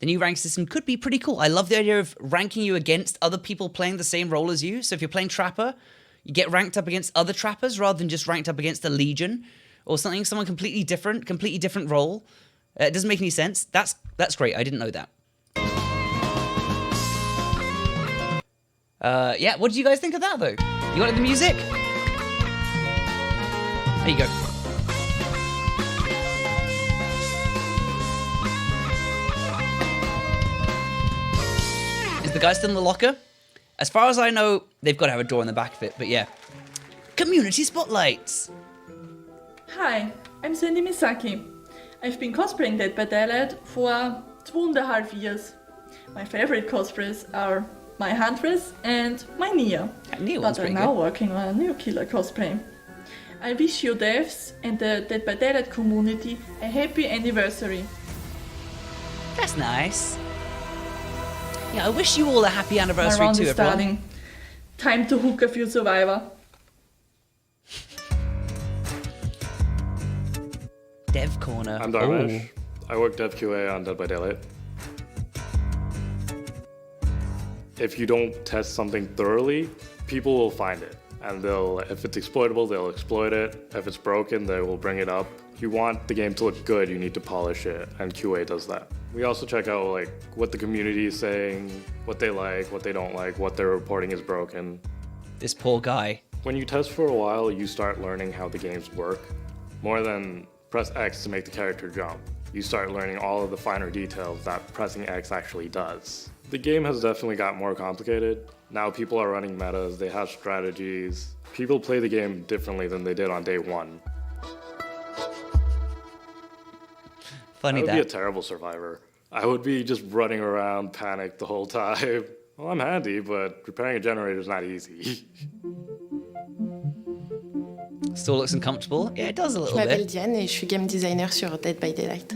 new rank system could be pretty cool. I love the idea of ranking you against other people playing the same role as you. So if you're playing Trapper, you get ranked up against other Trappers rather than just ranked up against a Legion or someone completely different role. It doesn't make any sense. That's great. I didn't know that. Yeah, what did you guys think of that, though? You wanted the music? There you go. Is the guy still in the locker? As far as I know, they've got to have a door in the back of it, but yeah. Community spotlights! Hi, I'm Sandy Misaki. I've been cosplaying Dead by Daylight for 2.5 years. My favorite cosplays are my Huntress and my Nia, but I'm now working on a new killer cosplay. I wish you devs and the Dead by Daylight community a happy anniversary. That's nice. Yeah, I wish you all a happy anniversary My round too, is everyone. starting. Time to hook a few Survivor. Dev Corner. I'm Darmesh. I work Dev QA on Dead by Daylight. If you don't test something thoroughly, people will find it. And if it's exploitable, they'll exploit it. If it's broken, they will bring it up. If you want the game to look good, you need to polish it, and QA does that. We also check out what the community is saying, what they like, what they don't like, what they're reporting is broken. This poor guy. When you test for a while, you start learning how the games work. More than press X to make the character jump. You start learning all of the finer details that pressing X actually does. The game has definitely got more complicated. Now people are running metas, they have strategies. People play the game differently than they did on day 1. Funny I would be a terrible survivor. I would be just running around, panicked the whole time. Well, I'm handy, but repairing a generator is not easy. Still looks uncomfortable. Yeah, it does a little Je m'appelle bit. Diane et je suis game designer sur Dead by Daylight.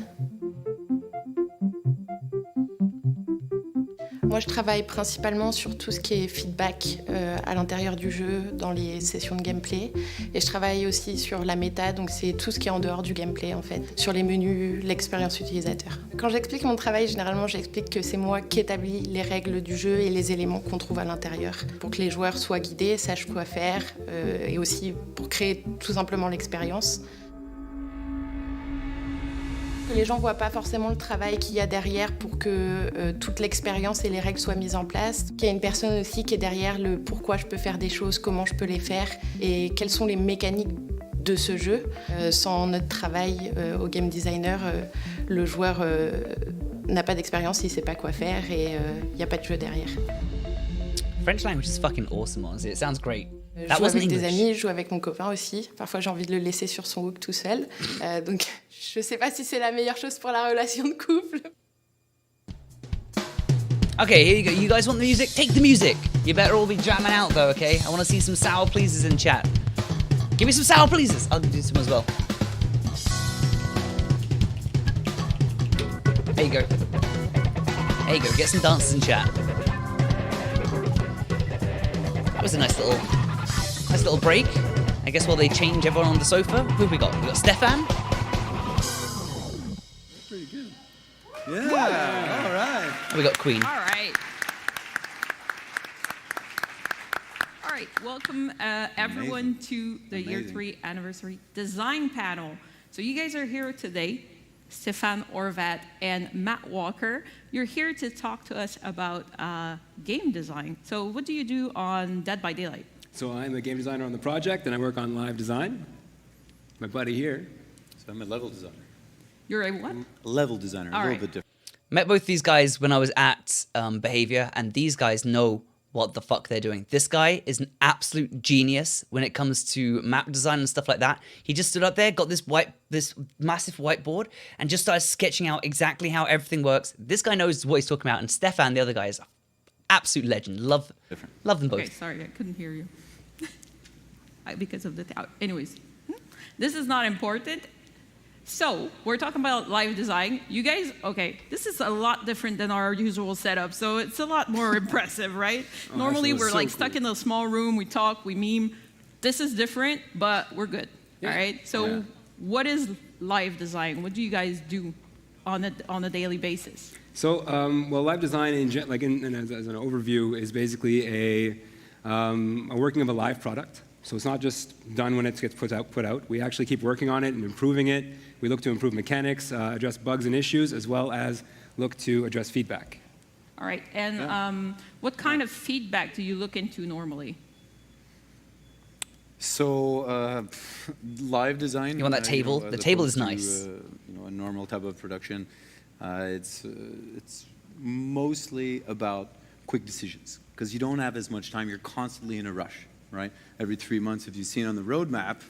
Moi, je travaille principalement sur tout ce qui est feedback à l'intérieur du jeu, dans les sessions de gameplay. Et je travaille aussi sur la méta, donc c'est tout ce qui est en dehors du gameplay, en fait. Sur les menus, l'expérience utilisateur. Quand j'explique mon travail, généralement, j'explique que c'est moi qui établis les règles du jeu et les éléments qu'on trouve à l'intérieur. Pour que les joueurs soient guidés, sachent quoi faire, et aussi pour créer tout simplement l'expérience. Les gens ne voient pas forcément le travail qu'il y a derrière pour que toute l'expérience et les règles soient mises en place. Qu'il y a une personne aussi qui est derrière le pourquoi je peux faire des choses, comment je peux les faire et quelles sont les mécaniques de ce jeu. Sans notre travail au game designer, le joueur n'a pas d'expérience, il ne sait pas quoi faire et il n'y a pas de jeu derrière. French language is fucking awesome, honestly. It sounds great. Je That joue wasn't avec des English. amis, je joue avec mon copain aussi. Parfois, j'ai envie de le laisser sur son hook tout seul. Donc, je ne sais pas si c'est la meilleure chose pour la relation de couple. Okay, here you go. You guys want the music? Take the music. You better all be jamming out though, okay? I want to see some sour pleasers in chat. Give me some sour pleasers. I'll do some as well. There you go. There you go. Get some dances in chat. That was a nice little break. I guess while they change everyone on the sofa. Who have we got? We got Stefan. Pretty good. Yeah. All right. And we got Queen. All right. All right. Welcome everyone to the year 3 anniversary design panel. So you guys are here today, Stefan Orvat and Matt Walker. You're here to talk to us about game design. So what do you do on Dead by Daylight? So I'm a game designer on the project, and I work on live design. My buddy here. So I'm a level designer. You're a what? Level designer, All a little right. bit different. Met both these guys when I was at Behavior, and these guys know what the fuck they're doing. This guy is an absolute genius when it comes to map design and stuff like that. He just stood up there, got this massive whiteboard, and just started sketching out exactly how everything works. This guy knows what he's talking about, and Stefan, the other guy, is an absolute legend. Love them both. Okay, sorry, I couldn't hear you. Because of the... Anyways, this is not important. So, we're talking about live design. You guys, okay, this is a lot different than our usual setup, so it's a lot more impressive, right? Oh, Normally, actually, we're so like cool. stuck in a small room, we talk, we meme. This is different, but we're good, all right? So, what is live design? What do you guys do on a daily basis? So, well, live design, as an overview, is basically a working of a live product. So it's not just done when it gets put out. We actually keep working on it and improving it. We look to improve mechanics, address bugs and issues, as well as look to address feedback. All right, and what kind of feedback do you look into normally? So live design. You want that table? The table is nice. A normal type of production. It's mostly about quick decisions because you don't have as much time. You're constantly in a rush, right? Every 3 months, if you've seen on the roadmap,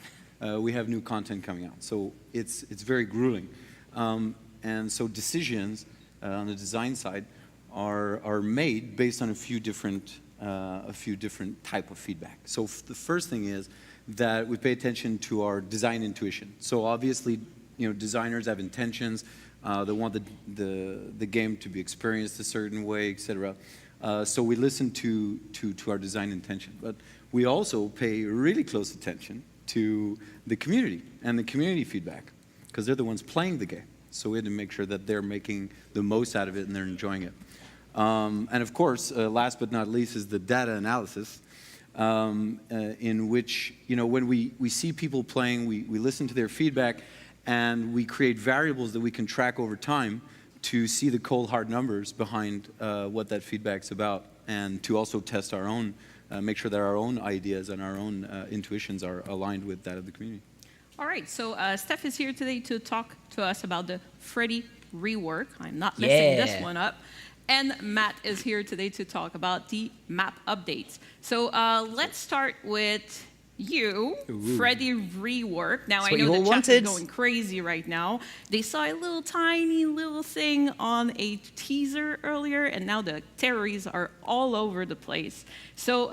we have new content coming out. So it's very grueling, and so decisions on the design side are made based on a few different type of feedback. So the first thing is that we pay attention to our design intuition. So obviously, designers have intentions. They want the game to be experienced a certain way, etc. So we listen to our design intention, but we also pay really close attention to the community and the community feedback because they're the ones playing the game. So we had to make sure that they're making the most out of it and they're enjoying it. And of course, last but not least is the data analysis, in which, when we see people playing, we listen to their feedback, and we create variables that we can track over time to see the cold, hard numbers behind what that feedback's about, and to also test our own, make sure that our own ideas and our own intuitions are aligned with that of the community. All right, so Steph is here today to talk to us about the Freddy rework. I'm not messing this one up. And Matt is here today to talk about the map updates. So let's start with you, Freddy rework. Now, I know the chat is going crazy right now. They saw a little tiny little thing on a teaser earlier, and now the theories are all over the place. So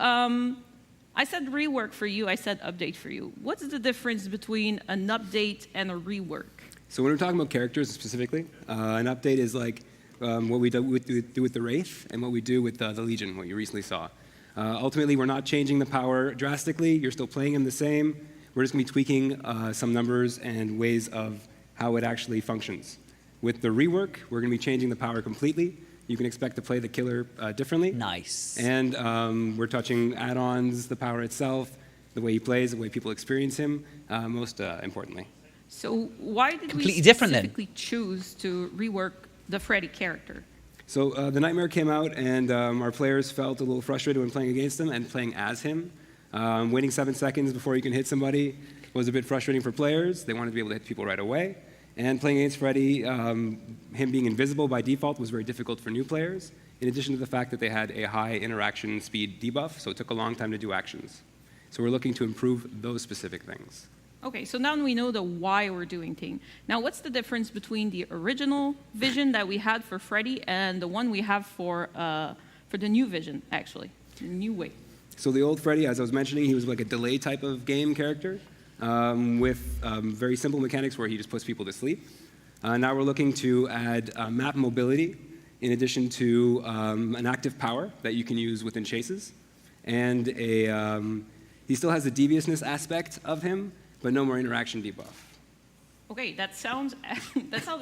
I said rework for you, I said update for you. What's the difference between an update and a rework? So when we're talking about characters specifically, an update is like what we do with the Wraith and what we do with the Legion, what you recently saw. Ultimately, we're not changing the power drastically. You're still playing him the same. We're just going to be tweaking some numbers and ways of how it actually functions. With the rework, we're going to be changing the power completely. You can expect to play the killer differently. Nice. And we're touching add-ons, the power itself, the way he plays, the way people experience him, most importantly. So why did Completely we different, specifically choose to rework the Freddy character? So the Nightmare came out, and our players felt a little frustrated when playing against him and playing as him. Waiting 7 seconds before you can hit somebody was a bit frustrating for players. They wanted to be able to hit people right away. And playing against Freddy, him being invisible by default was very difficult for new players, in addition to the fact that they had a high interaction speed debuff, so it took a long time to do actions. So we're looking to improve those specific things. Okay, so now we know the why we're doing things. Now, what's the difference between the original vision that we had for Freddy and the one we have for the new vision, actually, the new way? So the old Freddy, as I was mentioning, he was like a delay type of game character with very simple mechanics where he just puts people to sleep. Now we're looking to add map mobility in addition to an active power that you can use within chases. And he still has the deviousness aspect of him, but no more interaction debuff. Okay, that sounds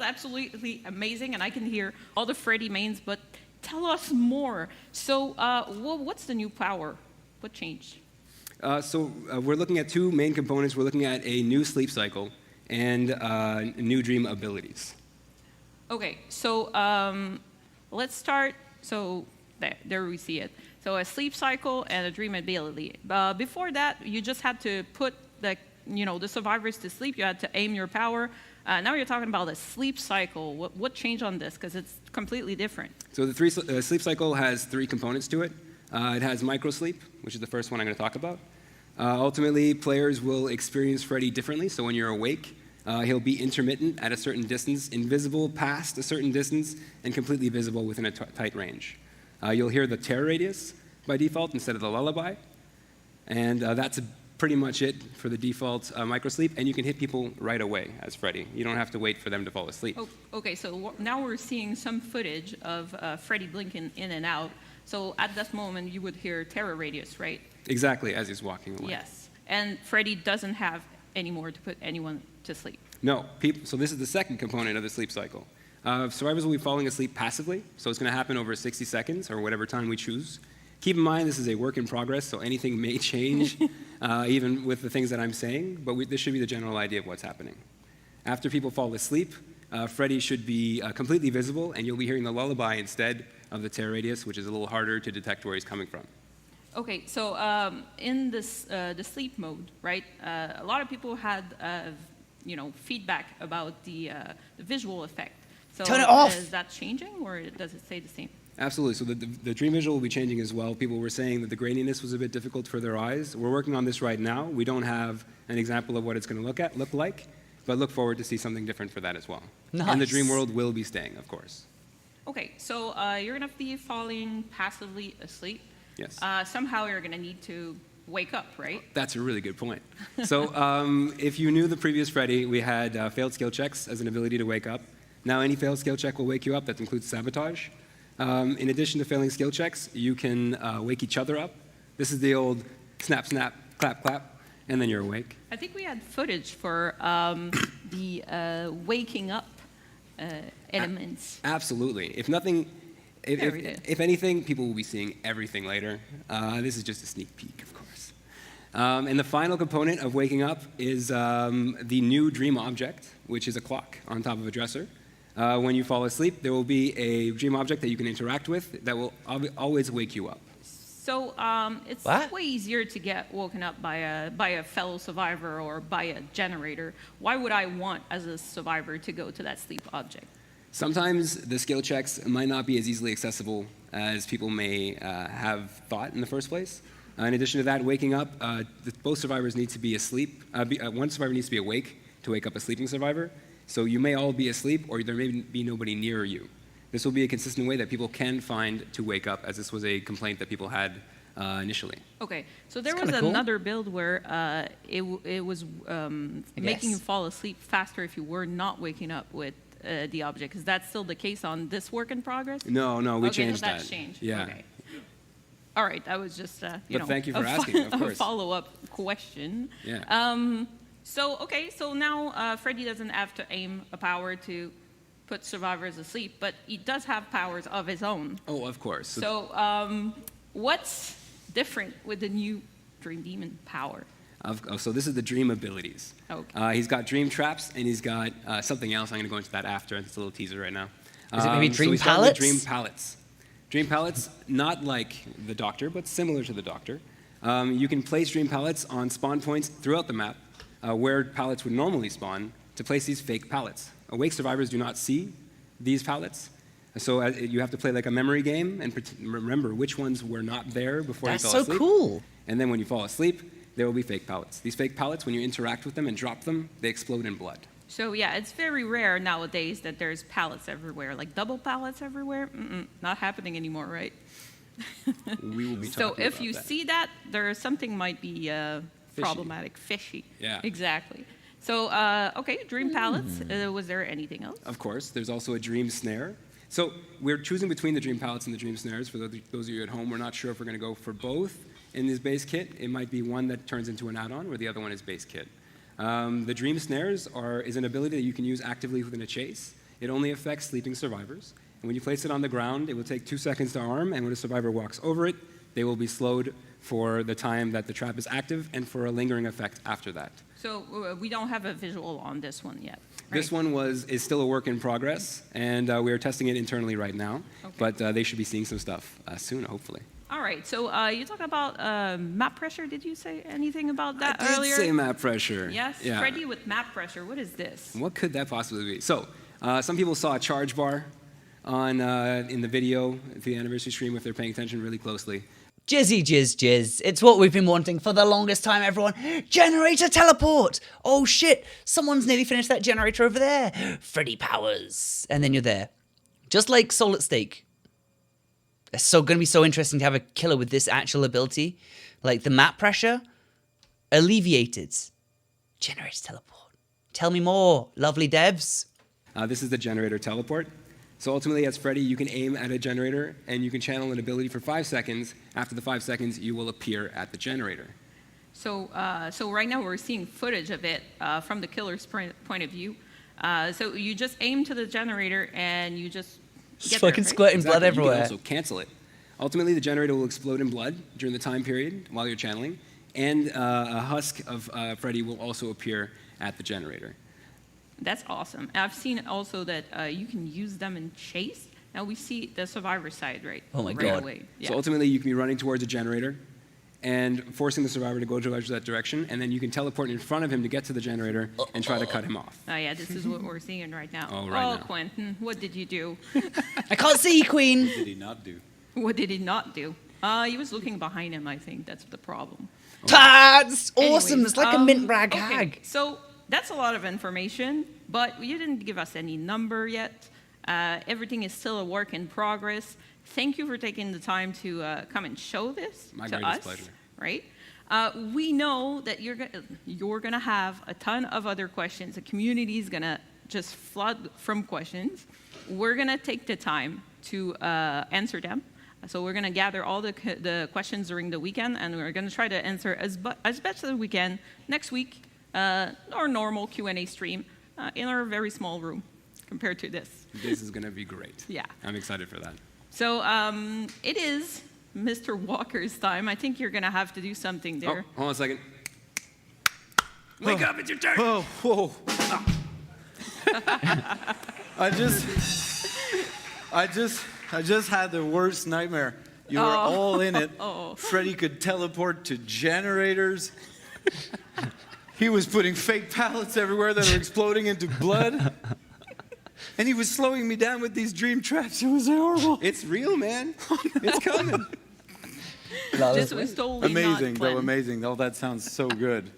absolutely amazing, and I can hear all the Freddy mains, but tell us more. So what's the new power? What changed? We're looking at two main components. We're looking at a new sleep cycle and new dream abilities. Okay, so let's start. So there we see it. So a sleep cycle and a dream ability. Before that, you just had to put the survivors to sleep. You had to aim your power. Now you're talking about a sleep cycle. What changed on this? Because it's completely different. So the sleep cycle has three components to it. It has microsleep, which is the first one I'm going to talk about. Ultimately, players will experience Freddy differently. So when you're awake, he'll be intermittent at a certain distance, invisible past a certain distance, and completely visible within a tight range. You'll hear the terror radius by default instead of the lullaby. And that's pretty much it for the default microsleep. And you can hit people right away as Freddy. You don't have to wait for them to fall asleep. Okay, so now we're seeing some footage of Freddy blinking in and out. So at that moment, you would hear terror radius, right? Exactly, as he's walking away. Yes. And Freddy doesn't have any more to put anyone to sleep. No. So this is the second component of the sleep cycle. Survivors will be falling asleep passively, so it's going to happen over 60 seconds or whatever time we choose. Keep in mind, this is a work in progress, so anything may change, even with the things that I'm saying, but this should be the general idea of what's happening. After people fall asleep, Freddy should be completely visible, and you'll be hearing the lullaby instead of the terror radius, which is a little harder to detect where he's coming from. Okay, so in this the sleep mode, right? A lot of people had feedback about the visual effect. So turn it off. Is that changing, or does it stay the same? Absolutely. So the dream visual will be changing as well. People were saying that the graininess was a bit difficult for their eyes. We're working on this right now. We don't have an example of what it's going to look like, but look forward to see something different for that as well. Nice. And the dream world will be staying, of course. Okay, so you're going to be falling passively asleep. Yes. Somehow you're going to need to wake up, right? That's a really good point. So if you knew the previous Freddy, we had failed skill checks as an ability to wake up. Now any failed skill check will wake you up. That includes sabotage. In addition to failing skill checks, you can wake each other up. This is the old snap, snap, clap, clap, and then you're awake. I think we had footage for the waking up elements. Absolutely. If anything, people will be seeing everything later. This is just a sneak peek, of course. And the final component of waking up is the new dream object, which is a clock on top of a dresser. When you fall asleep, there will be a dream object that you can interact with that will always wake you up. So it's way easier to get woken up by a fellow survivor or by a generator. Why would I want, as a survivor, to go to that sleep object? Sometimes the skill checks might not be as easily accessible as people may have thought in the first place. In addition to that, waking up, both survivors need to be asleep. One survivor needs to be awake to wake up a sleeping survivor. So you may all be asleep, or there may be nobody near you. This will be a consistent way that people can find to wake up, as this was a complaint that people had initially. Okay, so there was another build where it was making you fall asleep faster if you were not waking up with the object. Is that still the case on this work in progress? No, we changed that. Okay, so that's changed. Yeah. Okay. All right, that was just thank you for asking, of course. A follow-up question. Yeah. So now Freddy doesn't have to aim a power to put survivors asleep, but he does have powers of his own. Oh, of course. So what's different with the new Dream Demon power? So this is the dream abilities. Okay. He's got dream traps, and he's got something else. I'm going to go into that after. It's a little teaser right now. Is it maybe dream so pallets? Dream pallets. Dream pallets, not like the Doctor, but similar to the Doctor. You can place dream pallets on spawn points throughout the map, where pallets would normally spawn to place these fake pallets. Awake survivors do not see these pallets. So you have to play like a memory game and remember which ones were not there before you fell asleep. That's so cool. And then when you fall asleep, there will be fake pallets. These fake pallets, when you interact with them and drop them, they explode in blood. So yeah, it's very rare nowadays that there's pallets everywhere, like double pallets everywhere. Not happening anymore, right? We will be talking So if about you that. see that, there something might be problematic, fishy. Yeah. Exactly. So okay, dream pallets. Was there anything else? Of course, there's also a dream snare. So we're choosing between the dream pallets and the dream snares. For those of you at home, we're not sure if we're going to go for both in this base kit. It might be one that turns into an add-on, or the other one is base kit. The dream snares is an ability that you can use actively within a chase. It only affects sleeping survivors. And when you place it on the ground, it will take 2 seconds to arm, and when a survivor walks over it, they will be slowed for the time that the trap is active and for a lingering effect after that. So we don't have a visual on this one yet. This one is still a work in progress, and we are testing it internally right now. Okay. But they should be seeing some stuff soon, hopefully. All right. So you talked about map pressure. Did you say anything about that I did earlier? say map pressure. Yes. Yeah. Freddy with map pressure. What is this? What could that possibly be? So some people saw a charge bar on in the video, the anniversary stream, if they're paying attention really closely. Jizzy jizz jizz. It's what we've been wanting for the longest time, everyone. Generator teleport! Oh shit, someone's nearly finished that generator over there. Freddy powers. And then you're there. Just like Soul at Stake. It's so going to be so interesting to have a killer with this actual ability. Like the map pressure, alleviated. Generator teleport. Tell me more, lovely devs. This is the generator teleport. So ultimately, as Freddy, you can aim at a generator, and you can channel an ability for 5 seconds. After the 5 seconds, you will appear at the generator. So so right now we're seeing footage of it from the killer's point of view. So you just aim to the generator and you just get fucking there, right? squirting blood everywhere. You can also cancel it. Ultimately, the generator will explode in blood during the time period while you're channeling, and a husk of Freddy will also appear at the generator. That's awesome. I've seen also that you can use them in chase. Now we see the survivor side, right? Oh my right God. Away. Yeah. So ultimately, you can be running towards a generator and forcing the survivor to go towards that direction, and then you can teleport in front of him to get to the generator and try to cut him off. Oh yeah, this is what we're seeing right now. Oh, right now. Quentin, what did you do? I can't see, Queen. What did he not do? What did he not do? He was looking behind him, I think. That's the problem. That's awesome. Anyways, It's like a mint rag okay, hag. So that's a lot of information, but you didn't give us any number yet. Everything is still a work in progress. Thank you for taking the time to come and show this My to greatest us. pleasure. Right? We know that you're gonna have a ton of other questions. The community is gonna just flood from questions. We're gonna take the time to answer them. So we're gonna gather all the questions during the weekend, and we're gonna try to answer as best as we can next week. Our normal Q&A stream in our very small room compared to this. This is going to be great. Yeah. I'm excited for that. So it is Mr. Walker's time. I think you're going to have to do something there. Oh, hold on a second. Wake up, it's your turn. Oh, whoa. I just had the worst nightmare. You were all in it. Freddy could teleport to generators. He was putting fake pallets everywhere that are exploding into blood. And he was slowing me down with these dream traps. It was horrible. It's real, man. It's coming. This was totally amazing, not though, planned. amazing. Oh, that sounds so good.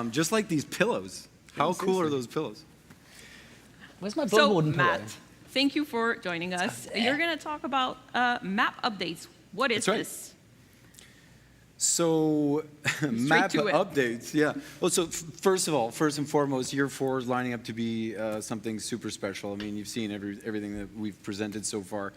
Just like these pillows. How cool are those pillows? Where's my So, Bloodwarden pillow? Matt, thank you for joining us. You're going to talk about map updates. What is That's right. this? So, map to it. updates, yeah. Well, so first and foremost, year 4 is lining up to be something super special. I mean, you've seen everything that we've presented so far.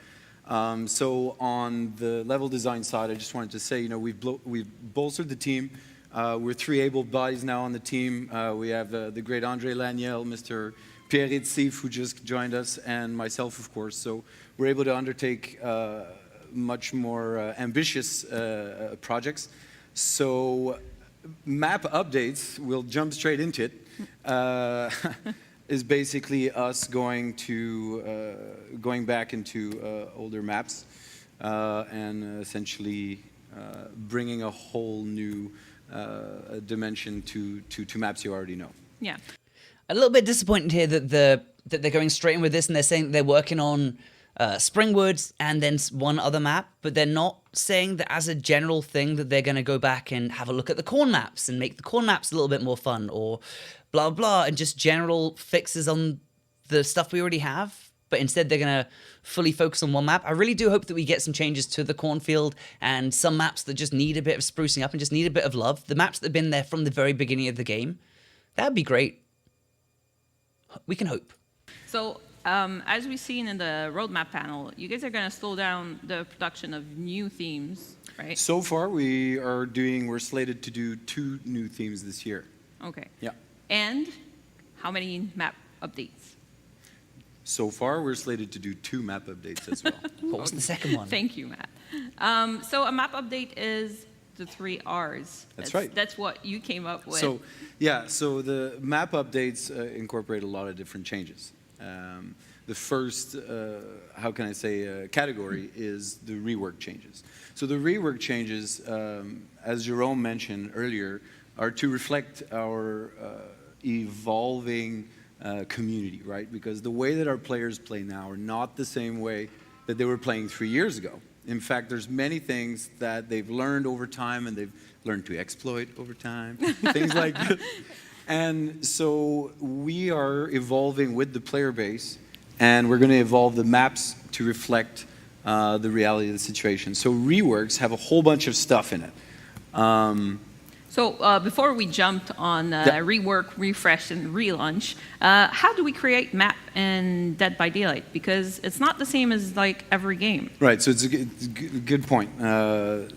So on the level design side, I just wanted to say, you know, we've bolstered the team. We're 3 able bodies now on the team. We have the great Andre Laniel, Mr. Pierre Sif, who just joined us, and myself, of course. So we're able to undertake much more ambitious projects. So map updates, we'll jump straight into it, is basically us going back into older maps and essentially bringing a whole new dimension to maps you already know. Yeah. A little bit disappointed here that they're going straight in with this, and they're saying they're working on Springwood and then one other map, but they're not saying that as a general thing that they're going to go back and have a look at the corn maps and make the corn maps a little bit more fun, or blah blah, and just general fixes on the stuff we already have. But instead they're going to fully focus on one map. I really do hope that we get some changes to the cornfield and some maps that just need a bit of sprucing up and just need a bit of love. The maps that have been there from the very beginning of the game, that would be great. We can hope. So, as we've seen in the roadmap panel, you guys are going to slow down the production of new themes, right? So far, we're slated to do 2 new themes this year. Okay. Yeah. And how many map updates? So far, we're slated to do 2 map updates as well. What was the second one? Thank you, Matt. So a map update is the 3 R's. That's right. That's what you came up with. So, yeah, so the map updates incorporate a lot of different changes. The first, how can I say, category is the rework changes. So the rework changes, as Jerome mentioned earlier, are to reflect our evolving community, right? Because the way that our players play now are not the same way that they were playing 3 years ago. In fact, there's many things that they've learned over time and they've learned to exploit over time, things like this. And so we are evolving with the player base, and we're going to evolve the maps to reflect the reality of the situation. So reworks have a whole bunch of stuff in it. So before we jumped on rework, refresh, and relaunch, how do we create map in Dead by Daylight? Because it's not the same as like every game. Right, so it's a good point.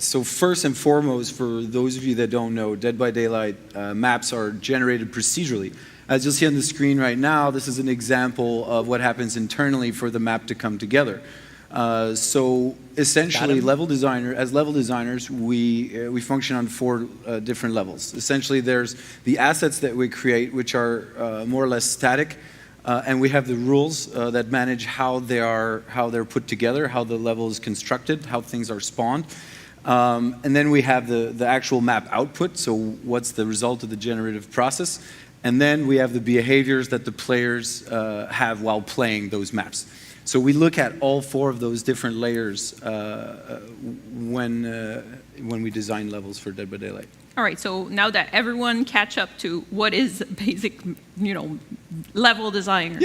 So first and foremost, for those of you that don't know, Dead by Daylight maps are generated procedurally. As you'll see on the screen right now, this is an example of what happens internally for the map to come together. So essentially, as level designers, we function on 4 different levels. Essentially, there's the assets that we create, which are more or less static, and we have the rules that manage how they're put together, how the level is constructed, how things are spawned. And then we have the actual map output, so what's the result of the generative process. And then we have the behaviors that the players have while playing those maps. So we look at all 4 of those different layers when we design levels for Dead by Daylight. All right, so now that everyone catch up to what is basic, level design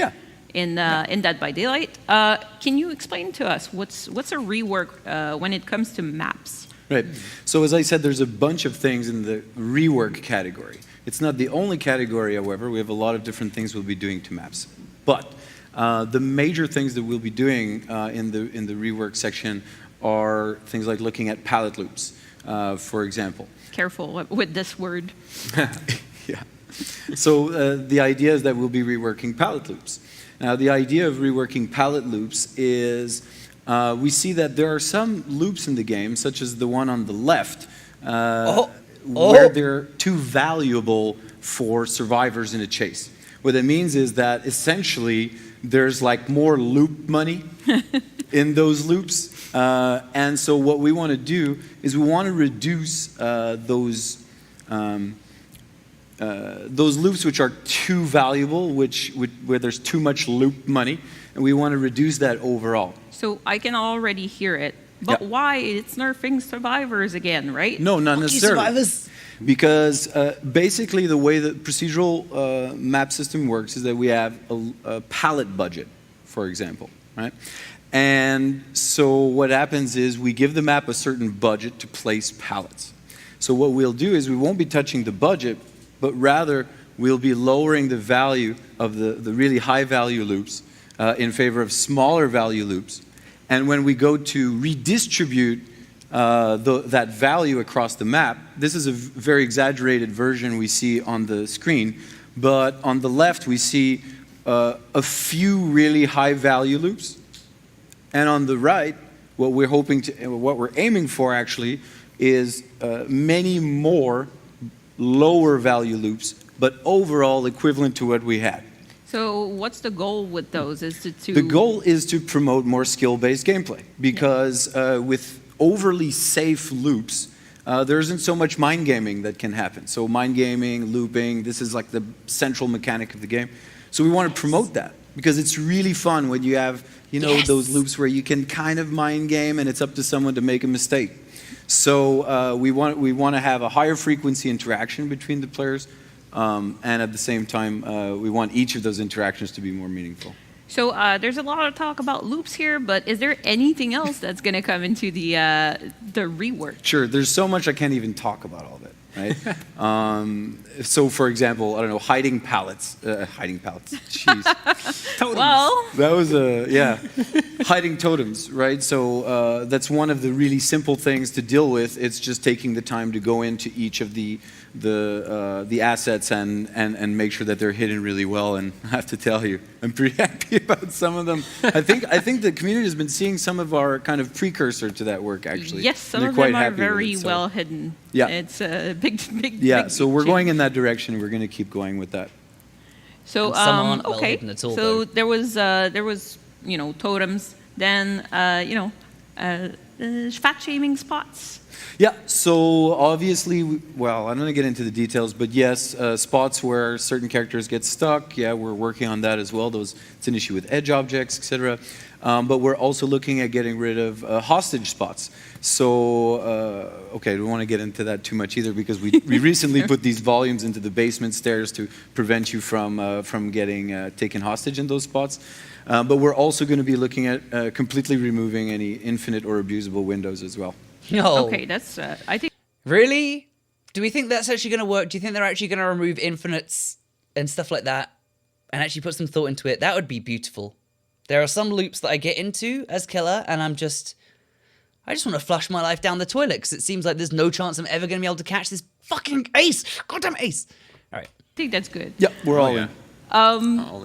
in Dead by Daylight, can you explain to us what's a rework when it comes to maps? Right. So as I said, there's a bunch of things in the rework category. It's not the only category, however. We have a lot of different things we'll be doing to maps. But the major things that we'll be doing in the rework section are things like looking at palette loops, for example. Careful with this word. Yeah. So the idea is that we'll be reworking palette loops. Now, the idea of reworking palette loops is we see that there are some loops in the game, such as the one on the left, where they're too valuable for survivors in a chase. What that means is that essentially there's like more loop money in those loops. And so what we want to do is we want to reduce those loops which are too valuable, where there's too much loop money, and we want to reduce that overall. So I can already hear it. But why? It's nerfing survivors again, right? No, not necessarily. Survivors. Because basically the way the procedural map system works is that we have a palette budget, for example, right? And so what happens is we give the map a certain budget to place palettes. So what we'll do is we won't be touching the budget, but rather we'll be lowering the value of the really high value loops in favor of smaller value loops. And when we go to redistribute that value across the map, this is a very exaggerated version we see on the screen, but on the left we see a few really high value loops, and on the right, what we're aiming for actually is many more lower value loops, but overall equivalent to what we had. So what's the goal with those? Is to The goal is to promote more skill-based gameplay, because with overly safe loops, there isn't so much mind gaming that can happen. So mind gaming, looping, this is like the central mechanic of the game. So we want to promote that because it's really fun when you have, those loops where you can kind of mind game and it's up to someone to make a mistake. So we want to have a higher frequency interaction between the players, and at the same time, we want each of those interactions to be more meaningful. So there's a lot of talk about loops here, but is there anything else that's going to come into the rework? Sure, there's so much I can't even talk about all of it, right? So for example, I don't know, hiding pallets, jeez. Totems. Well. That was hiding totems, right? So that's one of the really simple things to deal with. It's just taking the time to go into each of the assets and make sure that they're hidden really well. And I have to tell you, I'm pretty happy about some of them. I think the community has been seeing some of our kind of precursor to that work, actually. Yes, some of them are very well hidden. Yeah. It's a big. Yeah, big so we're change. going in that direction. We're going to keep going with that. So okay, all, so there was totems, then fat shaming spots. Yeah, so obviously, well, I'm going to get into the details, but yes, spots where certain characters get stuck, yeah, we're working on that as well. It's an issue with edge objects, etc. But we're also looking at getting rid of hostage spots. So, okay, I don't want to get into that too much either because we recently put these volumes into the basement stairs to prevent you from getting taken hostage in those spots. But we're also going to be looking at completely removing any infinite or abusable windows as well. No. Okay, that's I think. Really? Do we think that's actually going to work? Do you think they're actually going to remove infinites and stuff like that and actually put some thought into it? That would be beautiful. There are some loops that I get into as killer and I just want to flush my life down the toilet because it seems like there's no chance I'm ever going to be able to catch this fucking ace. Goddamn ace. All right. I think that's good. Yeah, we're all in.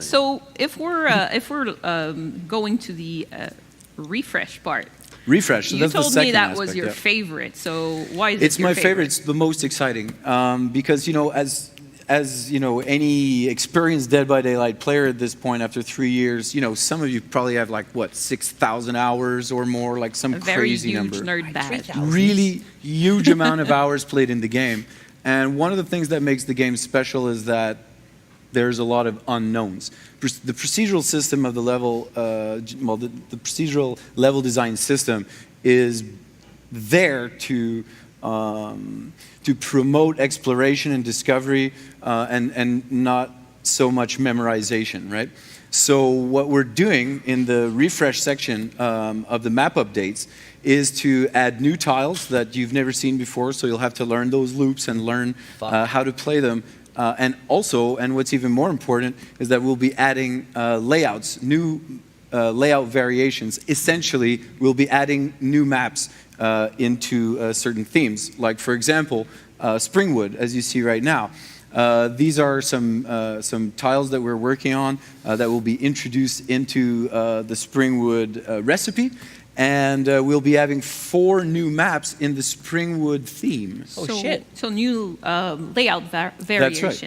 So if we're going to the refresh part. Refresh. So You that's told the second me that aspect, was your yeah. favorite. So why is it It's your my favorite. It's the most exciting because as any experienced Dead by Daylight player at this point after 3 years, some of you probably have like what 6,000 hours or more, like some crazy number. Very huge nerd badge. Really huge amount of hours played in the game, and one of the things that makes the game special is that there's a lot of unknowns. The procedural system of the level, the procedural level design system is there to promote exploration and discovery and not so much memorization, right? So what we're doing in the refresh section of the map updates is to add new tiles that you've never seen before, so you'll have to learn those loops and learn how to play them. And also, and what's even more important, is that we'll be adding layouts, new layout variations. Essentially, we'll be adding new maps into certain themes. Like, for example, Springwood, as you see right now. These are some tiles that we're working on that will be introduced into the Springwood recipe. And we'll be having 4 new maps in the Springwood theme. Oh, shit. So new layout variations. That's right.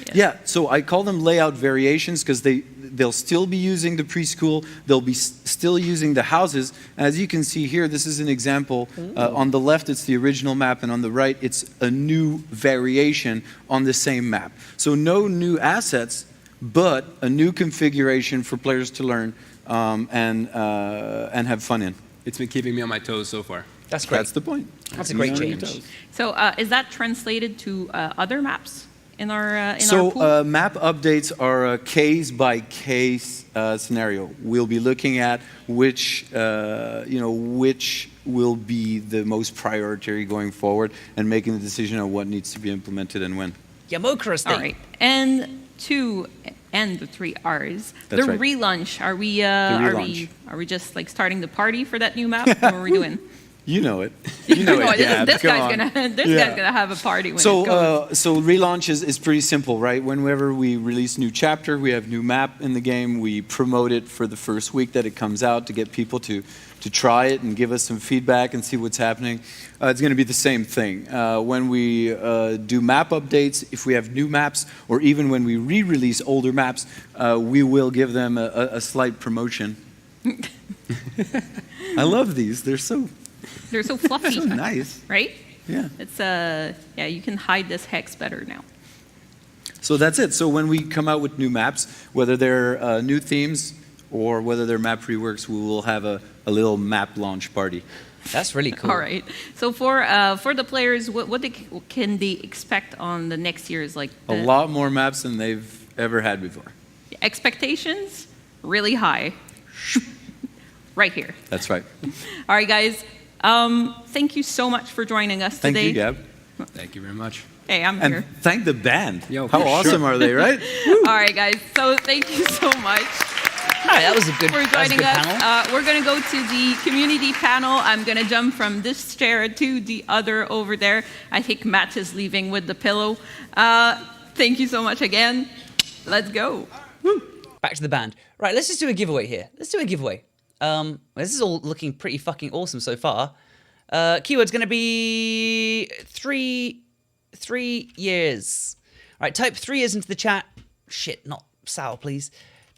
Yes. Yeah, so I call them layout variations because they'll still be using the preschool. They'll be still using the houses. As you can see here, this is an example. On the left, it's the original map, and on the right, it's a new variation on the same map. So no new assets, but a new configuration for players to learn and have fun in. It's been keeping me on my toes so far. That's great. That's the point. That's a great change. So is that translated to other maps in our our So pool? map updates are a case-by-case scenario. We'll be looking at which will be the most priority going forward and making the decision on what needs to be implemented and when. Democracy. All right. And 2 and the 3 R's. That's the right. relaunch. Are we relaunch. are we just like starting the party for that new map? What are we doing? You know it. You know it, Gab. This Come guy's on. gonna have a party when it So, goes. so relaunch is pretty simple, right? Whenever we release a new chapter, we have new map in the game. We promote it for the first week that it comes out to get people to try it and give us some feedback and see what's happening. It's going to be the same thing. When we do map updates, if we have new maps, or even when we re-release older maps, we will give them a slight promotion. I love these. They're so They're so fluffy. So nice. Right? Yeah. It's yeah, you can hide this hex better now. So that's it. So when we come out with new maps, whether they're new themes or whether they're map reworks, we will have a little map launch party. That's really cool. All right. So for the players, what can they expect on the next year's like? A lot more maps than they've ever had before. Expectations really high. Right here. That's right. All right, guys. Thank you so much for joining us today. Thank you, Gab. Thank you very much. Hey, I'm And here. thank the band. Yo, How awesome are they, right? All right, guys. So thank you so much. All right, that was a good, for joining us. We're going to go to the community panel. I'm going to jump from this chair to the other over there. I think Matt is leaving with the pillow. Thank you so much again. Let's go. Back to the band. Right, let's just do a giveaway here. Let's do a giveaway. This is all looking pretty fucking awesome so far. Keyword's going to be 3 years. All right, type 3 years into the chat. Shit, not sour, please.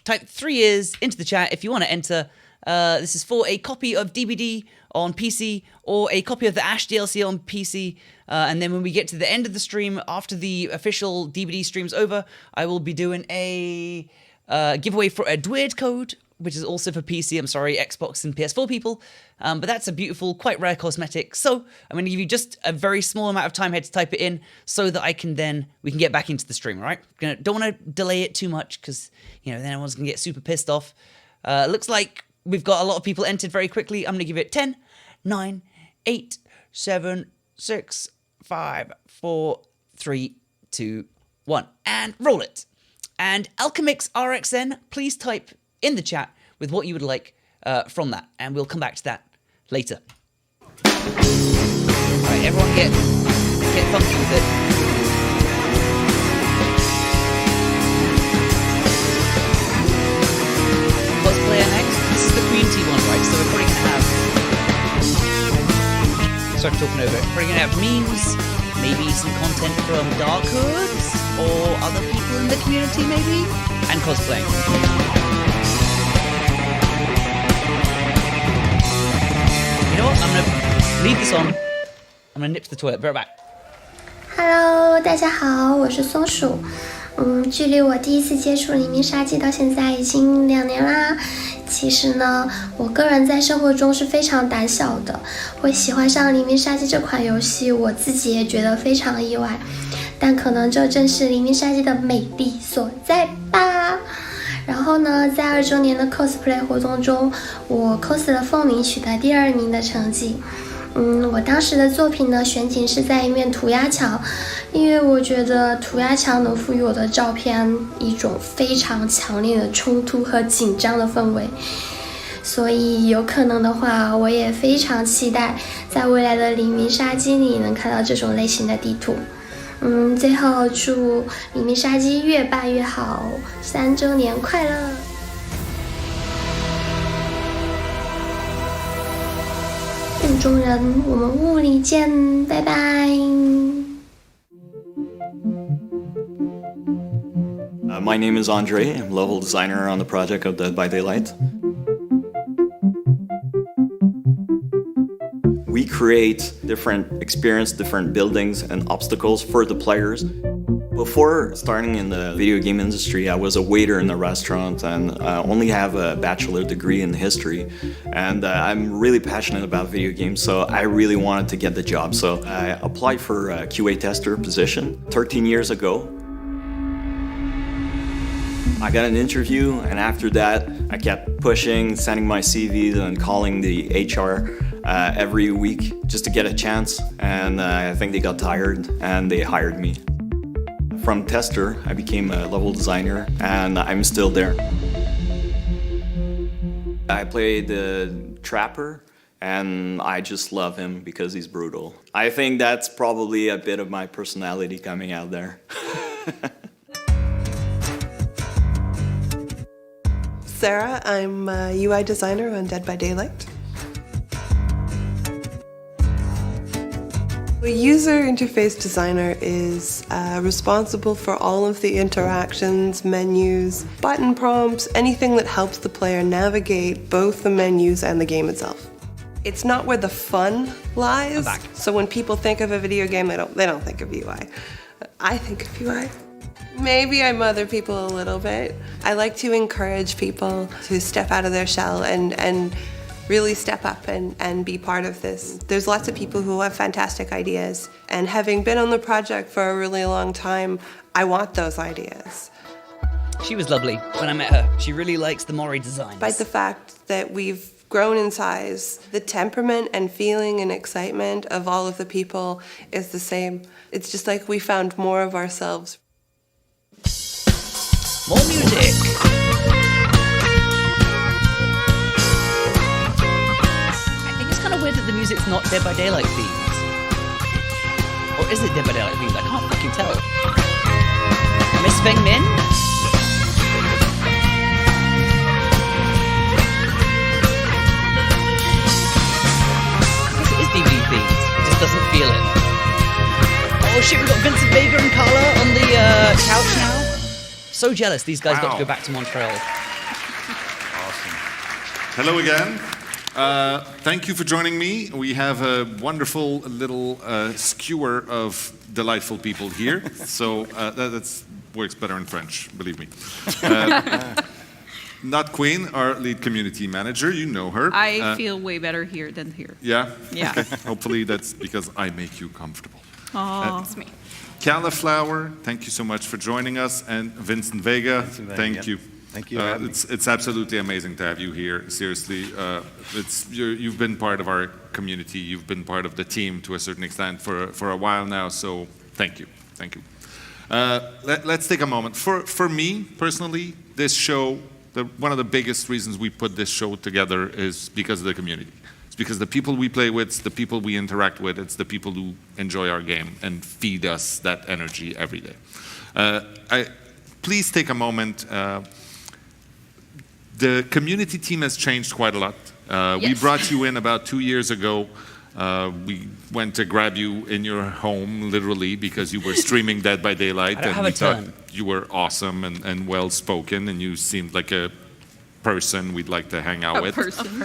Type 3 years into the chat if you want to enter. This is for a copy of DBD on PC or a copy of the Ash DLC on PC. And then when we get to the end of the stream, after the official DBD stream's over, I will be doing a giveaway for a Dweird code, which is also for PC. I'm sorry, Xbox and PS4 people. But that's a beautiful, quite rare cosmetic. So I'm going to give you just a very small amount of time here to type it in so that we can get back into the stream, all right? Don't want to delay it too much because, then everyone's going to get super pissed off. Looks like we've got a lot of people entered very quickly. I'm going to give it 10, 9, 8, 7, 6, 5, 4, 3, 2, 1. And roll it. And Alchemix RXN, please type in the chat with what you would like from that, and we'll come back to that later. All right, everyone get funky with it. Cosplayer next. This is the community one, right? So we're probably gonna have. Sorry for talking over it. Probably gonna have memes, maybe some content from Dark Hoods or other people in the community, maybe, and cosplaying. You know what? I'm gonna leave this on. I'm gonna nip to the toilet. Be right back. Hello， 大家好，我是松鼠。距离我第一次接触黎明杀机到现在已经2年啦。其实呢，我个人在生活中是非常胆小的，会喜欢上黎明杀机这款游戏，我自己也觉得非常意外。但可能这正是黎明杀机的美丽所在吧。然后呢，在2周年的 cosplay 活动中，我 cos 了凤鸣，取得第2名的成绩。我当时的作品呢，选景是在一面涂鸦墙，因为我觉得涂鸦墙能赋予我的照片一种非常强烈的冲突和紧张的氛围，所以有可能的话，我也非常期待在未来的黎明杀机里能看到这种类型的地图。最后祝黎明杀机越办越好，3周年快乐！雾中人，我们雾里见，拜拜。My name is Andre. I'm level designer on the project of Dead by Daylight. We create different experience, different buildings and obstacles for the players. Before starting in the video game industry, I was a waiter in a restaurant and only have a bachelor degree in history. And I'm really passionate about video games, so I really wanted to get the job. So I applied for a QA tester position 13 years ago. I got an interview, and after that, I kept pushing, sending my CVs and calling the HR every week just to get a chance. And I think they got tired and they hired me. From tester, I became a level designer, and I'm still there. I played the Trapper, and I just love him because he's brutal. I think that's probably a bit of my personality coming out there. Sarah, I'm a UI designer on Dead by Daylight. A user interface designer is responsible for all of the interactions, menus, button prompts, anything that helps the player navigate both the menus and the game itself. It's not where the fun lies. So when people think of a video game, they don't think of UI. I think of UI. Maybe I mother people a little bit. I like to encourage people to step out of their shell and really step up and be part of this. There's lots of people who have fantastic ideas, and having been on the project for a really long time, I want those ideas. She was lovely when I met her. She really likes the Mori designs. Despite the fact that we've grown in size, the temperament and feeling and excitement of all of the people is the same. It's just like we found more of ourselves. More music. I think it's kind of weird that the music's not Dead by Daylight themed. Or is it Dead by Daylight themed? I can't fucking tell. Miss Feng Min? I guess it is DBD themed. It just doesn't feel it. Oh shit, we've got Vincent Vega and Carla on the couch now. So jealous these guys got to go back to Montreal. Awesome. Hello again. Thank you for joining me. We have a wonderful little skewer of delightful people here. So that works better in French, believe me. Not Queen, our lead community manager. You know her. I feel way better here than here. Yeah? Yeah. Okay. Hopefully that's because I make you comfortable. Oh, it's me. Cauliflower, thank you so much for joining us, and Vincent Vega, thank you. Thank you. For having me. It's absolutely amazing to have you here. Seriously, you've been part of our community. You've been part of the team to a certain extent for a while now. So thank you, thank you. Let's take a moment. For me personally, this show, one of the biggest reasons we put this show together is because of the community. It's because the people we play with, it's the people we interact with, it's the people who enjoy our game and feed us that energy every day. Please take a moment. The community team has changed quite a lot. We brought you in about 2 years ago. We went to grab you in your home, literally, because you were streaming Dead by Daylight. And we thought you were awesome and well-spoken, and you seemed like a person we'd like to hang out with. I seem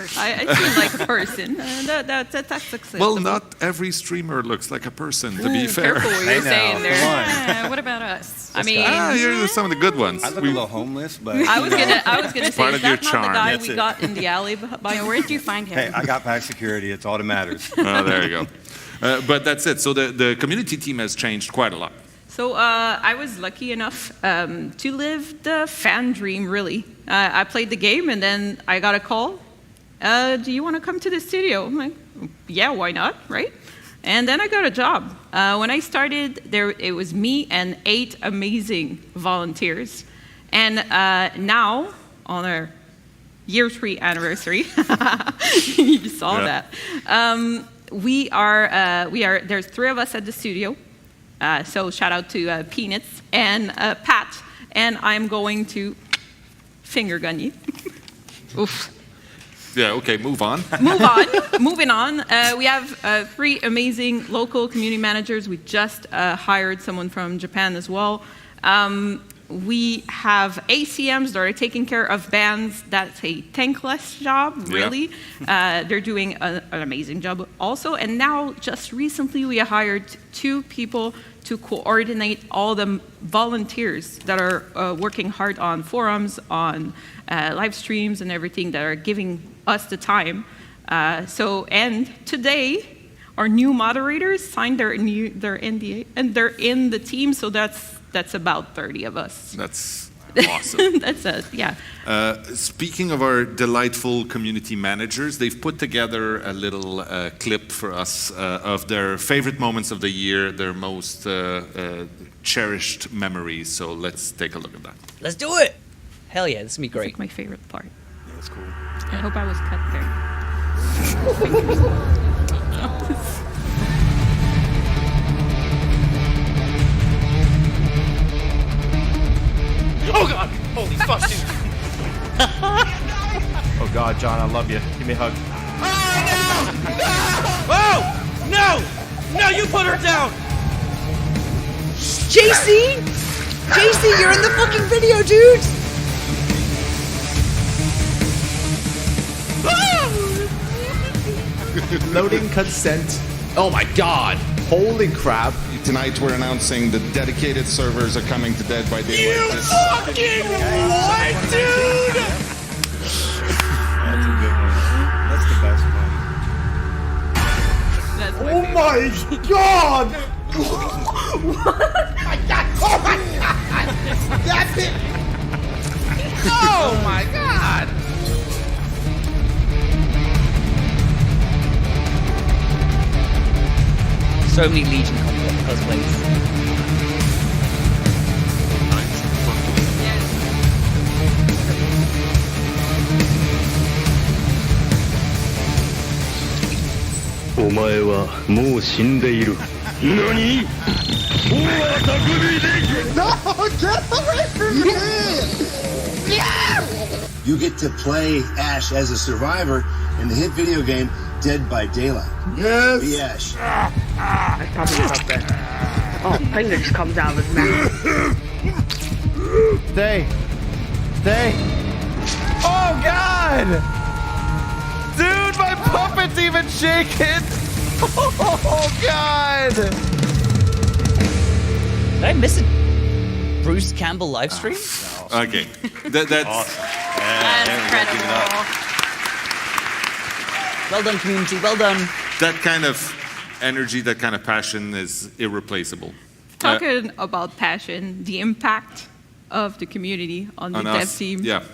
like a person. That's acceptable. Well, not every streamer looks like a person, to be fair. Careful what you're saying there. What about us? I mean, you're some of the good ones. I look a little homeless, but I was gonna say, part is of your that not charm. the guy That's we it. got in the alley? Where did you find him? hey, I got back security. It's all that matters. Oh, there you go. But that's it. So the community team has changed quite a lot. So I was lucky enough to live the fan dream, really. I played the game, and then I got a call. Do you want to come to the studio? I'm like, yeah, why not, right? And then I got a job. When I started, it was me and 8 amazing volunteers. And now, on our year 3 anniversary, you saw that. There's 3 of us at the studio. So shout out to Peanuts and Pat, and I'm going to finger gun you. Oof. Yeah, okay, move on. Moving on. We have 3 amazing local community managers. We just hired someone from Japan as well. We have ACMs that are taking care of bands. That's a thankless job, really. Yeah. They're doing an amazing job also. And now, just recently, we hired 2 people to coordinate all the volunteers that are working hard on forums, on live streams and everything, that are giving us the time. And today, our new moderators signed their NDA, and they're in the team, so that's about 30 of us. That's awesome. That's it, yeah. Speaking of our delightful community managers, they've put together a little clip for us of their favorite moments of the year, their most cherished memories. So let's take a look at that. Let's do it. Hell yeah, this is gonna be great. It's like my favorite part. Yeah, that's cool. I hope I was cut there. Oh God! Holy fuck, dude! Oh God, John, I love you. Give me a hug. Oh no! No, you put her down! JC! JC, you're in the fucking video, dude! Loading consent. Oh my god. Holy crap. Tonight we're announcing the dedicated servers are coming to Dead by Daylight. You fucking what, dude? That's a good one. That's the best one. Oh my god! Oh my god! Oh my god! That's it! Oh my god! So many Legion cosplays. No! Get away from me! Yeah! You get to play Ash as a survivor in the hit video game Dead by Daylight. Yes! Be Ash. That's probably what's up there. Oh, finger just comes out of his mouth. Stay. Stay. Oh god! Dude, my puppet's even shaking! Oh god! Did I miss a Bruce Campbell live stream? Okay, that's That's incredible. Well done, community. Well done. That kind of energy, that kind of passion is irreplaceable. Talking about passion, the impact of the community on the dev us, team. yeah,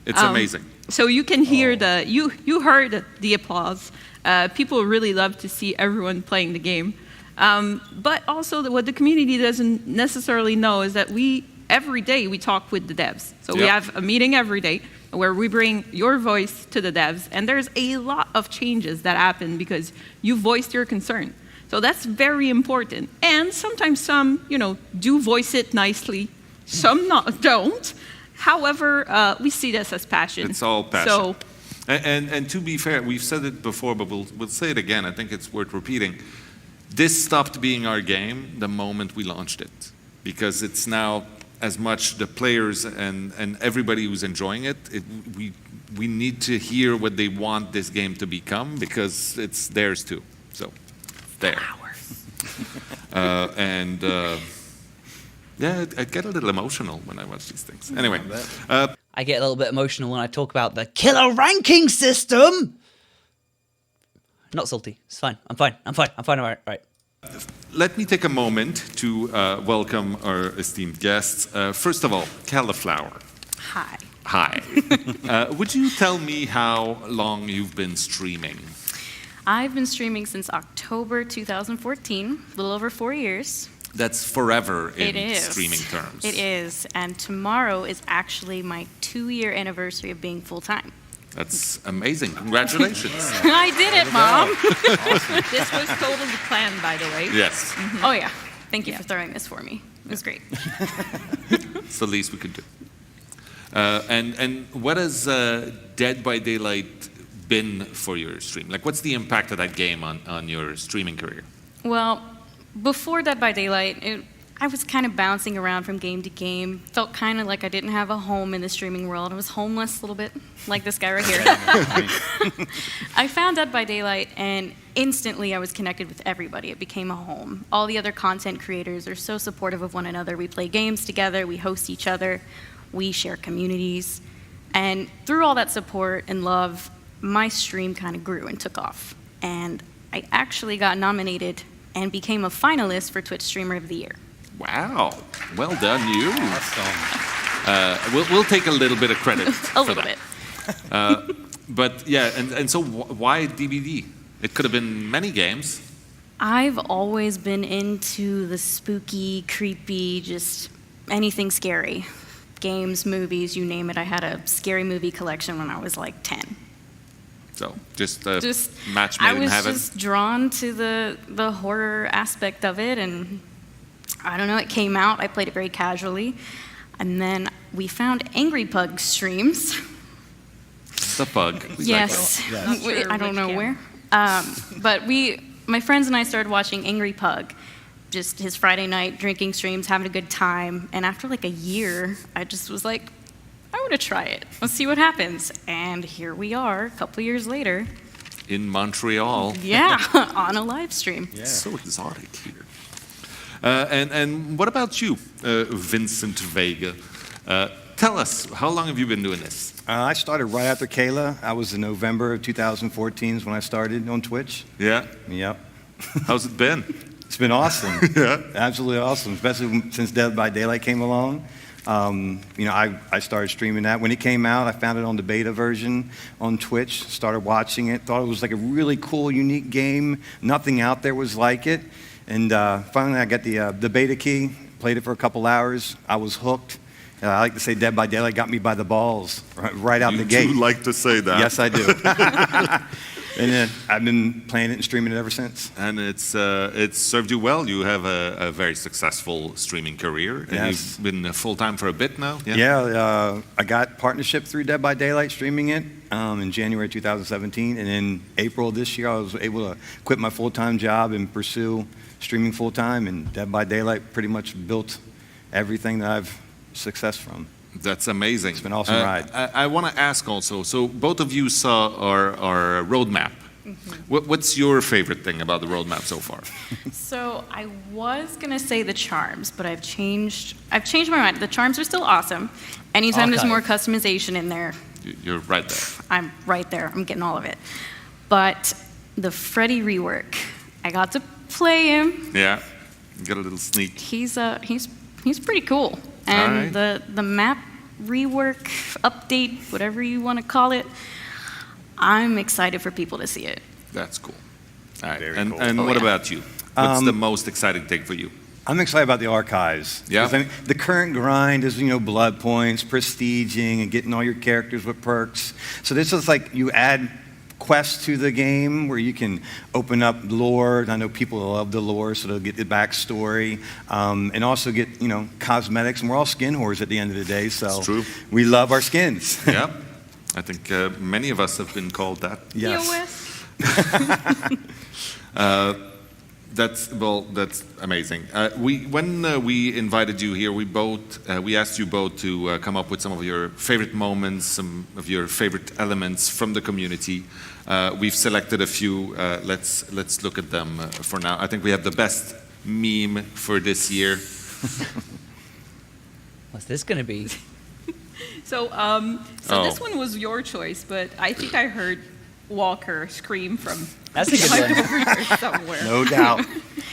it's amazing. So you can hear you heard the applause. People really love to see everyone playing the game. But also what the community doesn't necessarily know is that every day we talk with the devs. So we have a meeting every day where we bring your voice to the devs, and there's a lot of changes that happen because you voiced your concern. So that's very important. And sometimes some, do voice it nicely, some don't. However, we see this as passion. It's all passion. So, and to be fair, we've said it before, but we'll say it again. I think it's worth repeating. This stopped being our game the moment we launched it, because it's now as much the players and everybody who's enjoying it. We need to hear what they want this game to become, because it's theirs too. So, there. Yeah, I get a little emotional when I watch these things. Anyway. I get a little bit emotional when I talk about the killer ranking system. Not salty. It's fine. I'm fine. All right. Let me take a moment to welcome our esteemed guests. First of all, Cauliflower. Hi. Hi. Would you tell me how long you've been streaming? I've been streaming since October 2014, a little over 4 years. That's forever in It is. streaming terms. It is, and tomorrow is actually my 2-year anniversary of being full-time. That's amazing. Congratulations. I did it, Mom. this was totally planned, by the way. Yes. Oh, yeah. Thank you for throwing this for me. It was great. It's the least we could do. And what has Dead by Daylight been for your stream? Like, what's the impact of that game on your streaming career? Well, before Dead by Daylight, I was kind of bouncing around from game to game. Felt kind of like I didn't have a home in the streaming world. I was homeless a little bit, like this guy right here. I found Dead by Daylight, and instantly I was connected with everybody. It became a home. All the other content creators are so supportive of one another. We play games together. We host each other. We share communities. And through all that support and love, my stream kind of grew and took off. And I actually got nominated and became a finalist for Twitch Streamer of the Year. Wow. Well done, you. Awesome. We'll take a little bit of credit A little bit. But yeah, and so why DBD? It could have been many games. I've always been into the spooky, creepy, just anything scary. Games, movies, you name it. I had a scary movie collection when I was like 10. So just match made I in was heaven. just drawn to the horror aspect of it, and I don't know, it came out. I played it very casually. And then we found Angry Pug streams. The pug. Yes. I don't know where. But my friends and I started watching Angry Pug, just his Friday night drinking streams, having a good time. And after like a year, I just was like, I want to try it. Let's see what happens. And here we are, a couple years later. In Montreal. Yeah, on a live stream. Yeah. So exotic here. And what about you, Vincent Vega? Tell us, how long have you been doing this? I started right after Kayla. I was in November of 2014 when I started on Twitch. Yeah? Yep. How's it been? It's been awesome. Yeah? Absolutely awesome, especially since Dead by Daylight came along. You know, I started streaming that. When it came out, I found it on the beta version on Twitch, started watching it, thought it was like a really cool, unique game. Nothing out there was like it. And finally, I got the beta key, played it for a couple hours. I was hooked. I like to say Dead by Daylight got me by the balls right out the gate. You do like to say that. Yes, I do. And then I've been playing it and streaming it ever since. And it's served you well. You have a very successful streaming career. And Yes. you've been full-time for a bit now? Yeah, I got partnership through Dead by Daylight streaming it in January 2017. And in April of this year, I was able to quit my full-time job and pursue streaming full-time. And Dead by Daylight pretty much built everything that I've success from. That's amazing. It's been an awesome ride. I want to ask also, so both of you saw our roadmap. What's your favorite thing about the roadmap so far? So I was gonna say the charms, but I've changed my mind. The charms are still awesome. Anytime there's more customization in there, You're right there. I'm right there. I'm getting all of it. But the Freddy rework, I got to play him. Yeah, got a little sneak. He's pretty cool. And the map rework, update, whatever you want to call it, I'm excited for people to see it. That's cool. All right. Very And cool. what about you? What's the most exciting thing for you? I'm excited about the archives. Yeah? 'Cause, I mean, the current grind is, you know, blood points, prestiging, and getting all your characters with perks. So this is like you add quests to the game where you can open up lore. I know people love the lore, so they'll get the backstory, and also get, you know, cosmetics. And we're all skin whores at the end of the day, so we love our skins. Yeah, I think many of us have been called that. Yes. That's amazing. When we invited you here, we asked you both to come up with some of your favorite moments, some of your favorite elements from the community. We've selected a few. Let's look at them for now. I think we have the best meme for this year. What's this going to be? So this one was your choice, but I think I heard Walker scream from That's a good one. over here somewhere. No doubt.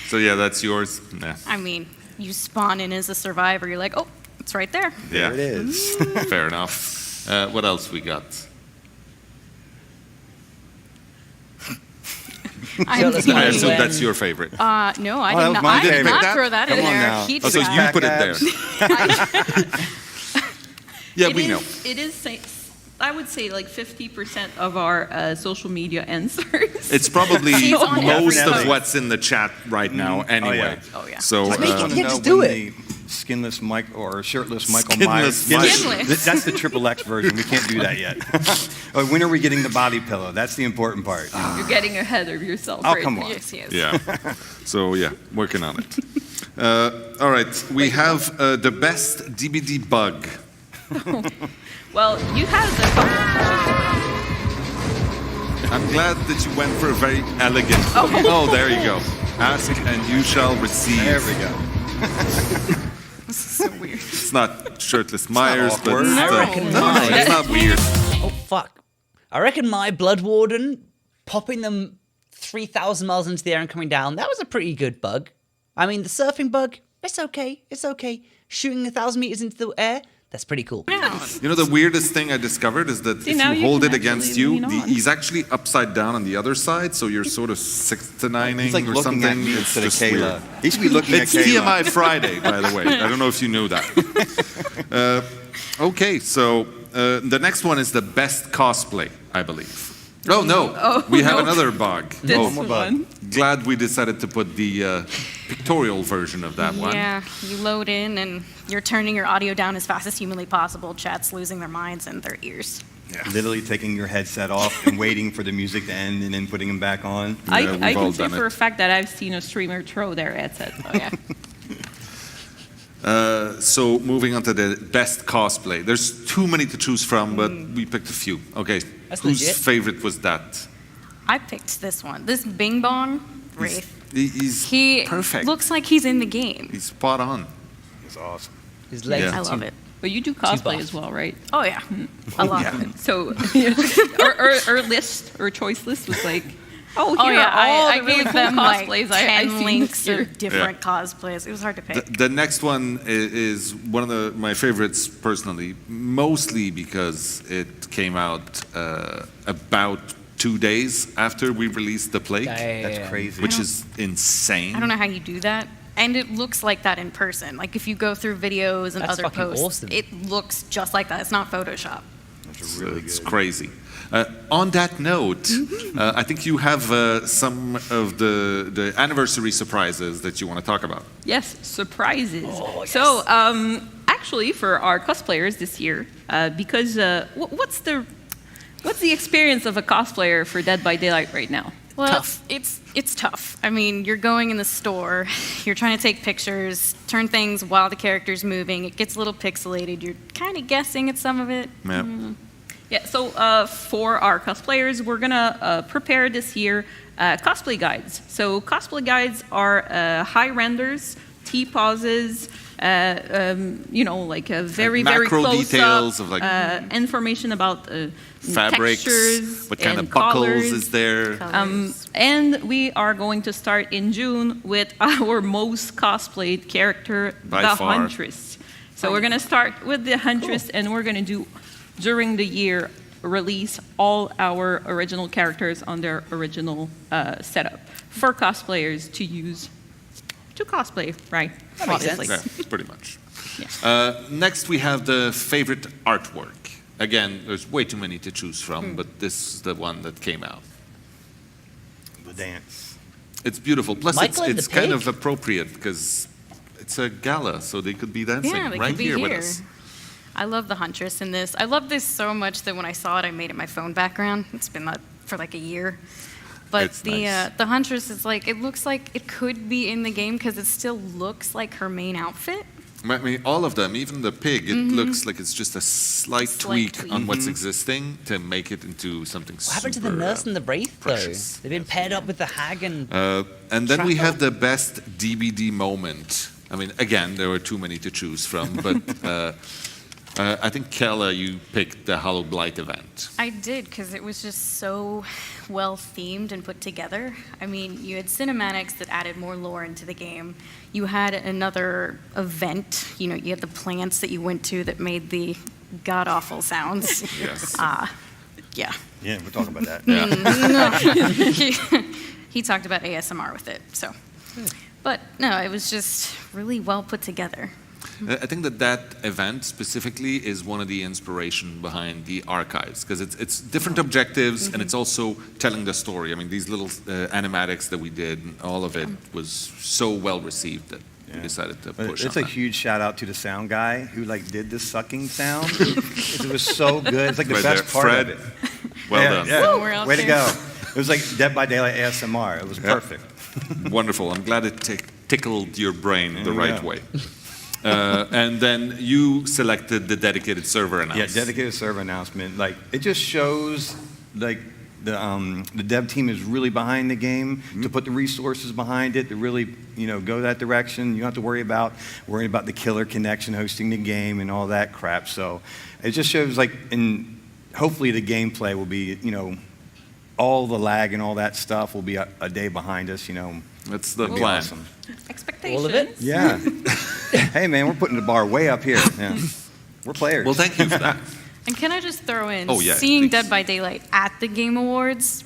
So yeah, that's yours. Yeah. I mean, you spawn in as a survivor, you're like, oh, it's right there. Yeah. There it is. Fair enough. What else we got? I So that's your favorite. No, I that did was not. my I did favorite. not That? throw that Come in on there. now. He Oh, so did you that. put it there. Yeah, we know. It is. I would say like 50% of our social media answers. It's probably He's on it. most of Definitely. what's in the chat right now anyway. Oh, yeah. So I just want to Yeah, know just do when it. the skinless Mike or shirtless Michael Skinless Myers. Mike. Skinless. That's the triple X version. We can't do that yet. When are we getting the body pillow? That's the important part. You're getting ahead of yourself. Oh, right? come on. Yes, yes. yeah. So yeah, working on it. All right, we have the best DBD bug. Well, you had a couple. I'm glad that you went for a very elegant. Oh, there you go. Ask and you shall receive. There we go. This is so weird. It's not shirtless Myers, but awkward. it's, I reckon mine- it's not weird. Oh, fuck. I reckon my Blood Warden popping them 3,000 miles into the air and coming down, that was a pretty good bug. I mean, the surfing bug, it's okay. It's okay. Shooting 1,000 meters into the air, that's pretty cool. You know, the weirdest thing I discovered is that now if you you hold can it against actually you, lean on. he's actually upside down on the other side, so you're sort of 6-9ing He's like or looking something. at me It's instead of just Kayla. weird. He should be looking It's at Kayla. TMI Friday, by the way. I don't know if you knew that. Okay, so the next one is the best cosplay, I believe. Oh, no. We have another bug. This one. Glad we decided to put the pictorial version of that one. Yeah, you load in and you're turning your audio down as fast as humanly possible. Chat's losing their minds and their ears. Literally taking your headset off and waiting for the music to end and then putting them back on. I we've can all say done for it. a fact that I've seen a streamer throw their headset. Oh, yeah. So moving on to the best cosplay. There's too many to choose from, but we picked a few. Okay, That's whose legit. favorite was that? I picked this one. This Bing Bong Wraith. He's perfect. Looks like he's in the game. He's spot on. He's awesome. His legs I love it. But you do cosplay as well, right? Oh yeah, a lot of it. So our list or choice list was like, oh, Oh here yeah, are all I the really gave cool them cosplays like 10 I've seen links this year. of different cosplays. It was hard to pick. The next one is one of my favorites personally, mostly because it came out about 2 days after we released the Plague. That's crazy. Which is insane. I don't know how you do that. And it looks like that in person. Like if you go through videos and That's other fucking posts, awesome. it looks just like that. It's not Photoshop. It's crazy. On that note, I think you have some of the anniversary surprises that you want to talk about. Yes, surprises. So actually, for our cosplayers this year, because what's the experience of a cosplayer for Dead by Daylight right now? Well, it's tough. I mean, you're going in the store, you're trying to take pictures, turn things while the character's moving. It gets a little pixelated. You're kind of guessing at some of it. Yep. Yeah, so for our cosplayers, we're gonna prepare this year cosplay guides. So cosplay guides are high renders, T-poses, like a very macro close details up, of like information about fabrics, textures, what kind and of buckles colors. is there. And we are going to start in June with our most cosplayed character, By the far. Huntress. So we're gonna start with the Huntress, and we're gonna do during the year release all our original characters on their original setup for cosplayers to use to cosplay, right? That makes Obviously. sense. Yeah, pretty much. Yeah. Next, we have the favorite artwork. Again, there's way too many to choose from, but this is the one that came out. The dance. It's beautiful. Plus, Michael and it's the kind pig. of appropriate because it's a gala, so they could be dancing Yeah, they right could be here with here. us. I love the Huntress in this. I love this so much that when I saw it, I made it my phone background. It's been that for like a year. But It's nice. the Huntress is like, it looks like it could be in the game because it still looks like her main outfit. I mean, all of them, even the pig, it looks like it's just a slight tweak on what's existing to make it into something What happened to the nurse and the wraith, precious. though? They've been paired up with the hag and... And then we Trapper? have the best DBD moment. I mean, again, there were too many to choose from, but I think, Kella, you picked the Hallowed Blight event. I did because it was just so well themed and put together. I mean, you had cinematics that added more lore into the game. You had another event. You know, you had the plants that you went to that made the god-awful sounds. Yes. Yeah. Yeah, we'll talk about that. He talked about ASMR with it, so. But no, it was just really well put together. I think that event specifically is one of the inspiration behind the archives because it's different objectives and it's also telling the story. I mean, these little animatics that we did, all of it was so well received that we decided to But push it's on a that. huge shout out to the sound guy who did the sucking sound. It was so good. It's like the Right best there. part Fred, of it. well done. Somewhere else Way to there. go. It was like Dead by Daylight ASMR. It was perfect. Wonderful. I'm glad it tickled your brain the right Yeah. way. And then you selected the dedicated server Yeah, announcement. dedicated server announcement. Like it just shows like the dev team is really behind the game to put the resources behind it to really go that direction. You don't have to worrying about the killer connection hosting the game and all that crap. So it just shows and hopefully the gameplay will be all the lag and all that stuff will be a day behind us. That's the It'll be plan. awesome. Expectations. All of it? Yeah. Hey man, we're putting the bar way up here. Yeah. We're players. Well, thank you for that. And can I just throw in, Oh, yeah, seeing please. Dead by Daylight at the Game Awards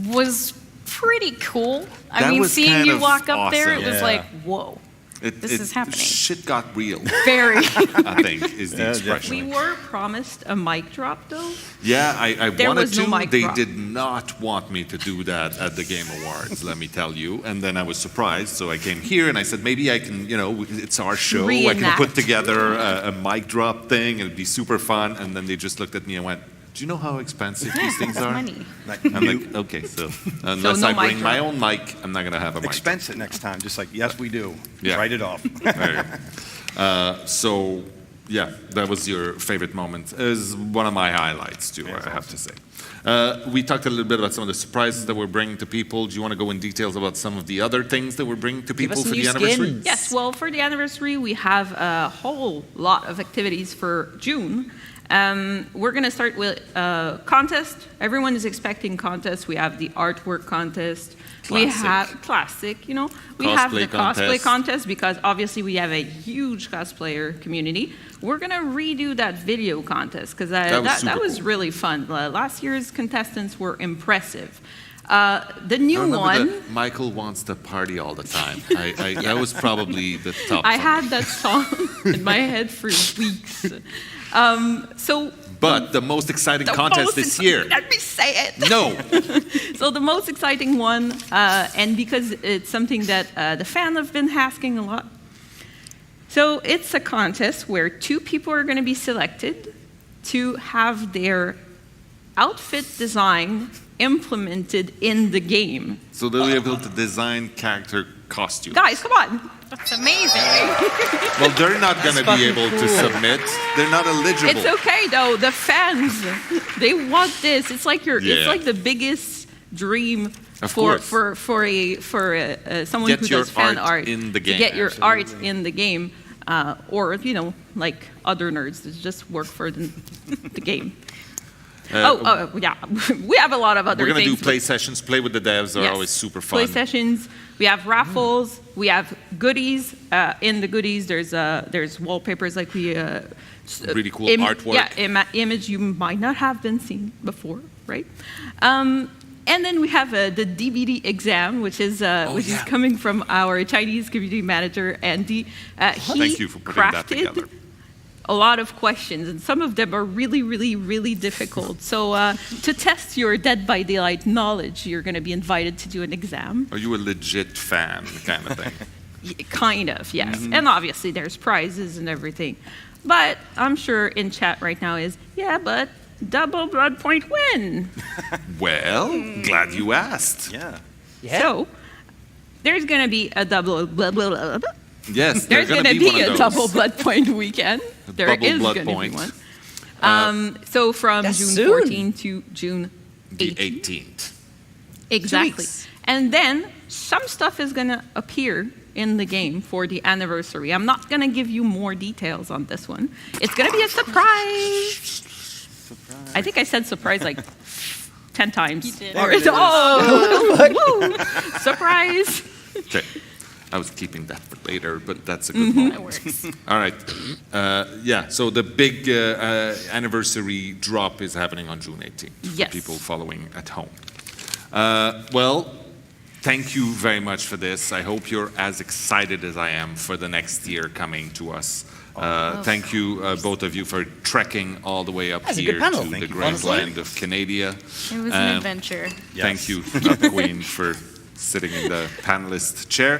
was pretty cool. I That mean, was seeing kind you of walk up there, it awesome. was Yeah. like, whoa, this is happening. Shit got real. Very. I think is the Yeah, expression. We were promised a mic drop, though. Yeah, I There wanted was no to. mic They drop. did not want me to do that at the Game Awards, let me tell you. And then I was surprised, so I came here and I said, maybe I can, it's our show. I can Reenact. put together a mic drop thing. It'd be super fun. And then they just looked at me and went, do you know how expensive these things are? Money. I'm like, okay, so unless no I mic bring my drop. own mic, I'm not going to have a mic. Expense it next time. Just like, yes, we do. Yeah. Write it off. There you go. So Yeah, that was your favorite moment. It was one of my highlights too, I have to say. We talked a little bit about some of the surprises that we're bringing to people. Do you want to go in details about some of the other things that we're bringing to people for the anniversary? Yes, well, for the anniversary, we have a whole lot of activities for June. We're going to start with a contest. Everyone is expecting contests. We have the artwork contest. We have classic, you know. We have the cosplay contest because obviously we have a huge cosplayer community. We're going to redo that video contest because that was really fun. Last year's contestants were impressive. The new one. Michael wants to party all the time. That was probably the top. I had that song in my head for weeks. But the most exciting contest this year. Let me say it. No. So the most exciting one, and because it's something that the fans have been asking a lot. So it's a contest where 2 people are going to be selected to have their outfit design implemented in the game. So they'll be able to design character costumes. Guys, come on. That's amazing. Well, they're not going to be able to submit. They're not eligible. It's okay though. The fans, they want this. It's like it's like the biggest dream for someone who does fan art in the game. To get your art in the game, or you know, like other nerds that just work for the game. Yeah, we have a lot of other things. We're going to do play sessions. Play with the devs are always super fun. Play sessions. We have raffles. We have goodies. In the goodies, there's wallpapers like we. Really cool artwork. Yeah, image you might not have been seen before, right? And then we have the DBD exam, which is coming from our Chinese community manager, Andy. Thank you for putting that together. A lot of questions, and some of them are really, really, really difficult. So to test your Dead by Daylight knowledge, you're going to be invited to do an exam. Are you a legit fan kind of thing? Kind of, yes. Mm-hmm. And obviously there's prizes and everything. But I'm sure in chat right now is, yeah, but double blood point win. Well, glad you asked. Yeah. So there's going to be a double blood. Yes, there's going to be a double blood point weekend. There is going to be one. So from June 14th to June 18th. Exactly. And then some stuff is going to appear in the game for the anniversary. I'm not going to give you more details on this one. It's going to be a surprise. I think I said surprise like 10 times. You did. Surprise. Okay. I was keeping that for later, but that's a good moment. That works. All right. Yeah, so the big anniversary drop is happening on June 18th for people following at home. Well, thank you very much for this. I hope you're as excited as I am for the next year coming to us. Thank you, both of you, for trekking all the way up here to the great land of Canada. It was an adventure. Thank you, Queen, for sitting in the panelist chair.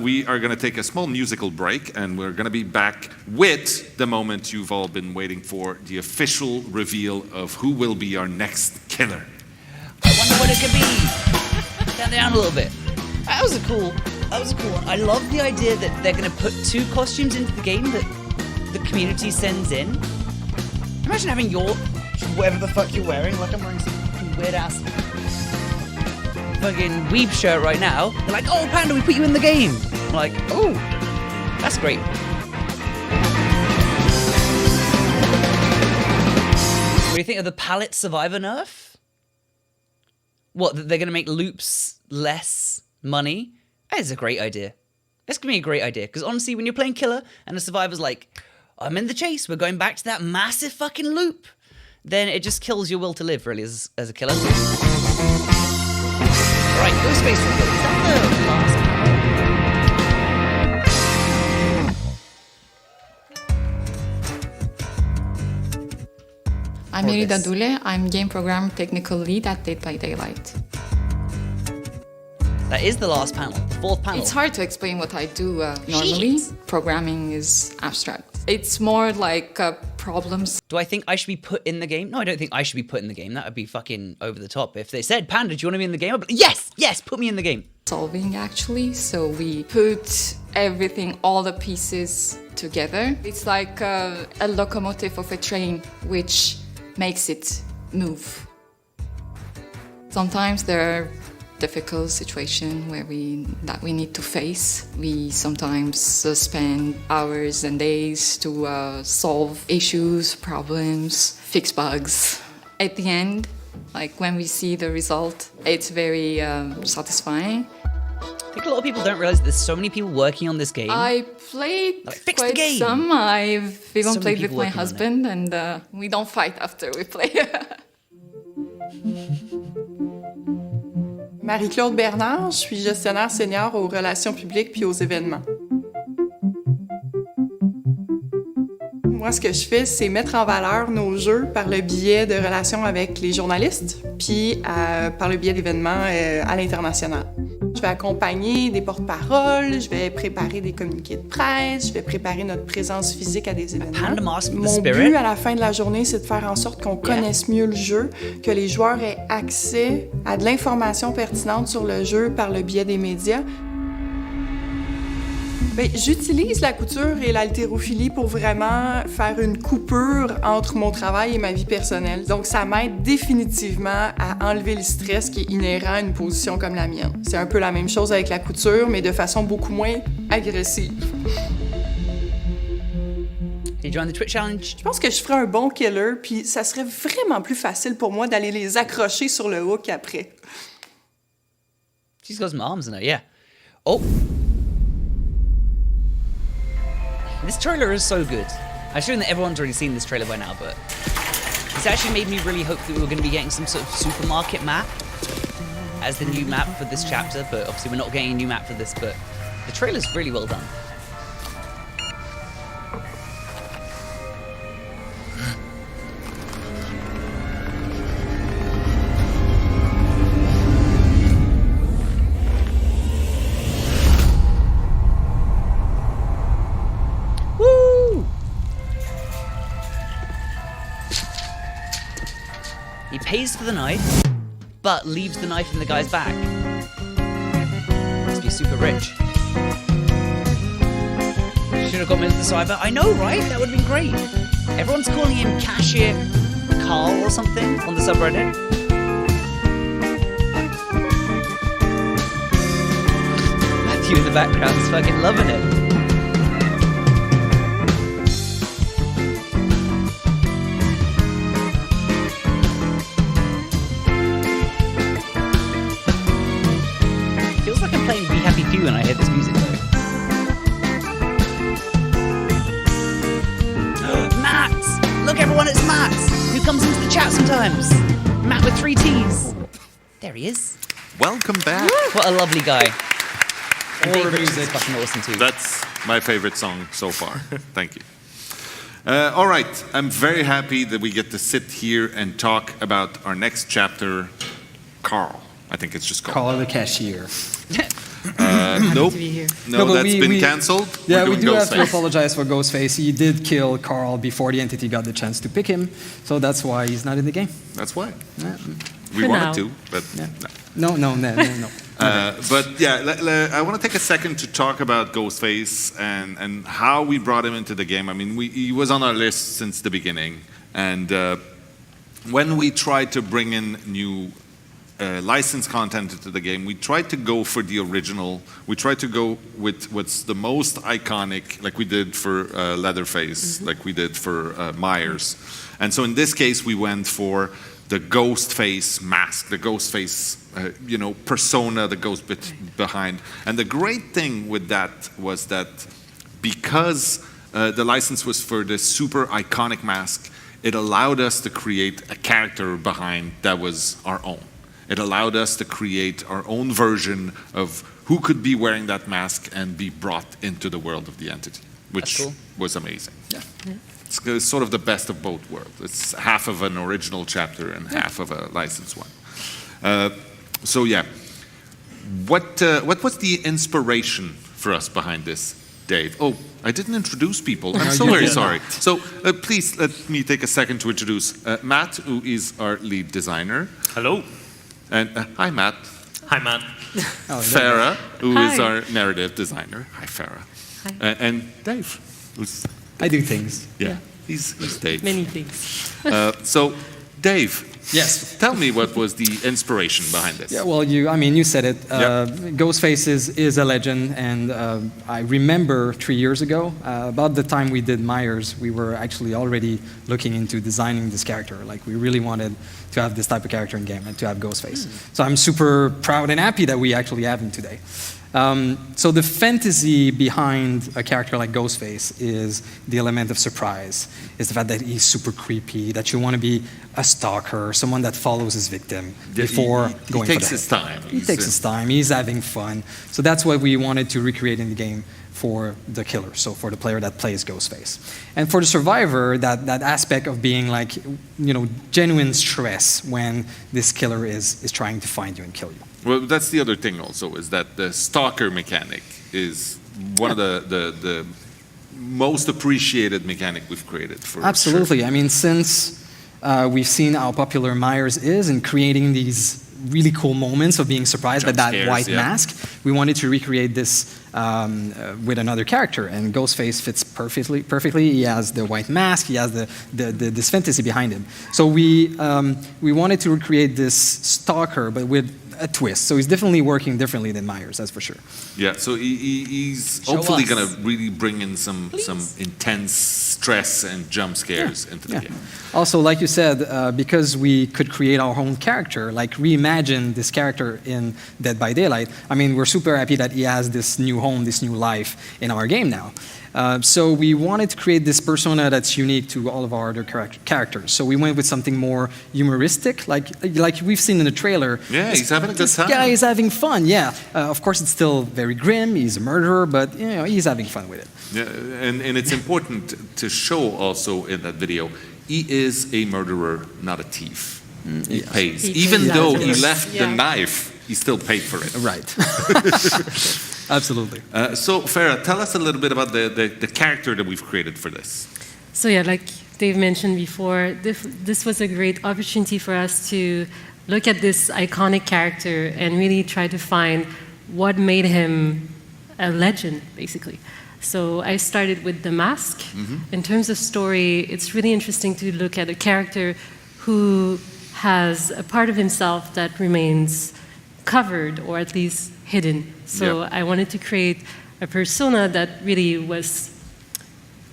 We are going to take a small musical break, and we're going to be back with the moment you've all been waiting for, the official reveal of who will be our next killer. I wonder what it could be. Calm down a little bit. That was a cool one. I love the idea that they're going to put 2 costumes into the game that the community sends in. Imagine having your, whatever the fuck you're wearing, like I'm wearing some fucking weird ass fucking weeb shirt right now. They're like, oh, Panda, we put you in the game. I'm like, oh, that's great. What do you think of the palette survivor nerf? What, that they're going to make loops less money? That is a great idea. It's going to be a great idea. Because honestly, when you're playing killer and the survivor's like, I'm in the chase, we're going back to that massive fucking loop, then it just kills your will to live, really, as a killer. Right, go space for good. Is that the last? I'm Unedited Dule. I'm game program technical lead at Dead by Daylight. That is the last panel, the 4th panel. It's hard to explain what I do normally. Programming is abstract. It's more like problems. Do I think I should be put in the game? No, I don't think I should be put in the game. That would be fucking over the top. If they said, Panda, do you want to be in the game? I'd be like, yes, put me in the game. Solving, actually. So we put everything, all the pieces together. It's like a locomotive of a train which makes it move. Sometimes there are difficult situations that we need to face. We sometimes spend hours and days to solve issues, problems, fix bugs. At the end, like when we see the result, it's very satisfying. I think a lot of people don't realize there's so many people working on this game. I played fix quite the game. some. I've even So many played with people my working on it. husband, and we don't fight after we play. Marie-Claude Bernard, je suis gestionnaire senior aux relations publiques puis aux événements. Moi, ce que je fais, c'est mettre en valeur nos jeux par le biais de relations avec les journalistes, puis par le biais d'événements à l'international. Je vais accompagner des porte-paroles, je vais préparer des communiqués de presse, je vais préparer notre présence physique à des événements. Mon but à la fin de la journée, c'est de faire en sorte qu'on connaisse mieux le jeu, que les joueurs aient accès à de l'information pertinente sur le jeu par le biais des médias. Bien, j'utilise la couture et l'haltérophilie pour vraiment faire une coupure entre mon travail et ma vie personnelle. Donc, ça m'aide définitivement à enlever le stress qui est inhérent à une position comme la mienne. C'est un peu la même chose avec la couture, mais de façon beaucoup moins agressive. Did you join the Twitch challenge? Je pense que je ferais un bon killer, puis ça serait vraiment plus facile pour moi d'aller les accrocher sur le hook après. She's got some arms in her, yeah. Oh. This trailer is so good. I assume that everyone's already seen this trailer by now, but it's actually made me really hope that we were going to be getting some sort of supermarket map as the new map for this chapter, but obviously we're not getting a new map for this, but the trailer's really well done. He pays for the knife, but leaves the knife in the guy's bag. Must be super rich. Should have got him into the cyber. I know, right? That would have been great. Everyone's calling him Cashier Carl or something on the subreddit. Matthew in the background's fucking loving it. Playing Be Happy Few when I hear this music though. Matt! Look everyone, it's Matt! Who comes into the chat sometimes. Matt with 3 T's. There he is. Welcome back. What a lovely guy. More music. Fucking awesome too. That's my favorite song so far. Thank you. All right, I'm very happy that we get to sit here and talk about our next chapter, Carl. I think it's just called. Carl the Cashier. Nope. No, but that's been cancelled. Yeah, we do have to apologize for Ghostface. He did kill Carl before the entity got the chance to pick him, so that's why he's not in the game. That's why. Yeah. We wanted to, but no. But yeah, I want to take a second to talk about Ghostface and how we brought him into the game. I mean, he was on our list since the beginning, and when we tried to bring in new licensed content into the game, we tried to go for the original. We tried to go with what's the most iconic, like we did for Leatherface, like we did for Myers. And so in this case, we went for the Ghostface mask, the Ghostface, persona that goes behind. And the great thing with that was that because the license was for the super iconic mask, it allowed us to create a character behind that was our own. It allowed us to create our own version of who could be wearing that mask and be brought into the world of the entity, which was amazing. Yeah. It's sort of the best of both worlds. It's half of an original chapter and half of a licensed one. So yeah, what was the inspiration for us behind this, Dave? Oh, I didn't introduce people. I'm so very sorry. So please let me take a second to introduce Matt, who is our lead designer. Hello. And hi, Matt. Hi, Matt. Farah, who is Hi. our narrative designer. Hi, Farah. And Dave. I do things. Yeah, he's Dave. Many things. So, Dave. Yes. Tell me what was the inspiration behind this. Yeah, well, you said it. Ghostface is a legend, and I remember 3 years ago, about the time we did Myers, we were actually already looking into designing this character. Like, we really wanted to have this type of character in game and to have Ghostface. So I'm super proud and happy that we actually have him today. So the fantasy behind a character like Ghostface is the element of surprise. It's the fact that he's super creepy, that you want to be a stalker, someone that follows his victim before going for the He takes his time. He takes his time. He's having fun. So that's what we wanted to recreate in the game for the killer, so for the player that plays Ghostface. And for the survivor, that aspect of being like, genuine stress when this killer is trying to find you and kill you. Well, that's the other thing also, is that the stalker mechanic is one of the most appreciated mechanic we've created. For Absolutely. Sure. I mean, since we've seen how popular Myers is in creating these really cool moments of being surprised by that white mask, we wanted to recreate this with another character, and Ghostface fits perfectly. He has the white mask, he has this fantasy behind him. So we wanted to recreate this stalker, but with a twist. So he's definitely working differently than Myers, that's for sure. Yeah, so he's hopefully going to really bring in some intense stress and jump scares into the game. Also, like you said, because we could create our own character, like reimagine this character in Dead by Daylight, I mean, we're super happy that he has this new home, this new life in our game now. So we wanted to create this persona that's unique to all of our other characters. So we went with something more humoristic, like we've seen in the trailer. Yeah, he's having a good time. Yeah, he's having fun, yeah. Of course, it's still very grim, he's a murderer, but he's having fun with it. Yeah, and it's important to show also in that video, he is a murderer, not a thief. He pays. Even though he left the knife, he still paid for it. Right. Absolutely. So, Farah, tell us a little bit about the character that we've created for this. So yeah, like Dave mentioned before, this was a great opportunity for us to look at this iconic character and really try to find what made him a legend, basically. So I started with the mask. In terms of story, it's really interesting to look at a character who has a part of himself that remains covered or at least hidden. So I wanted to create a persona that really was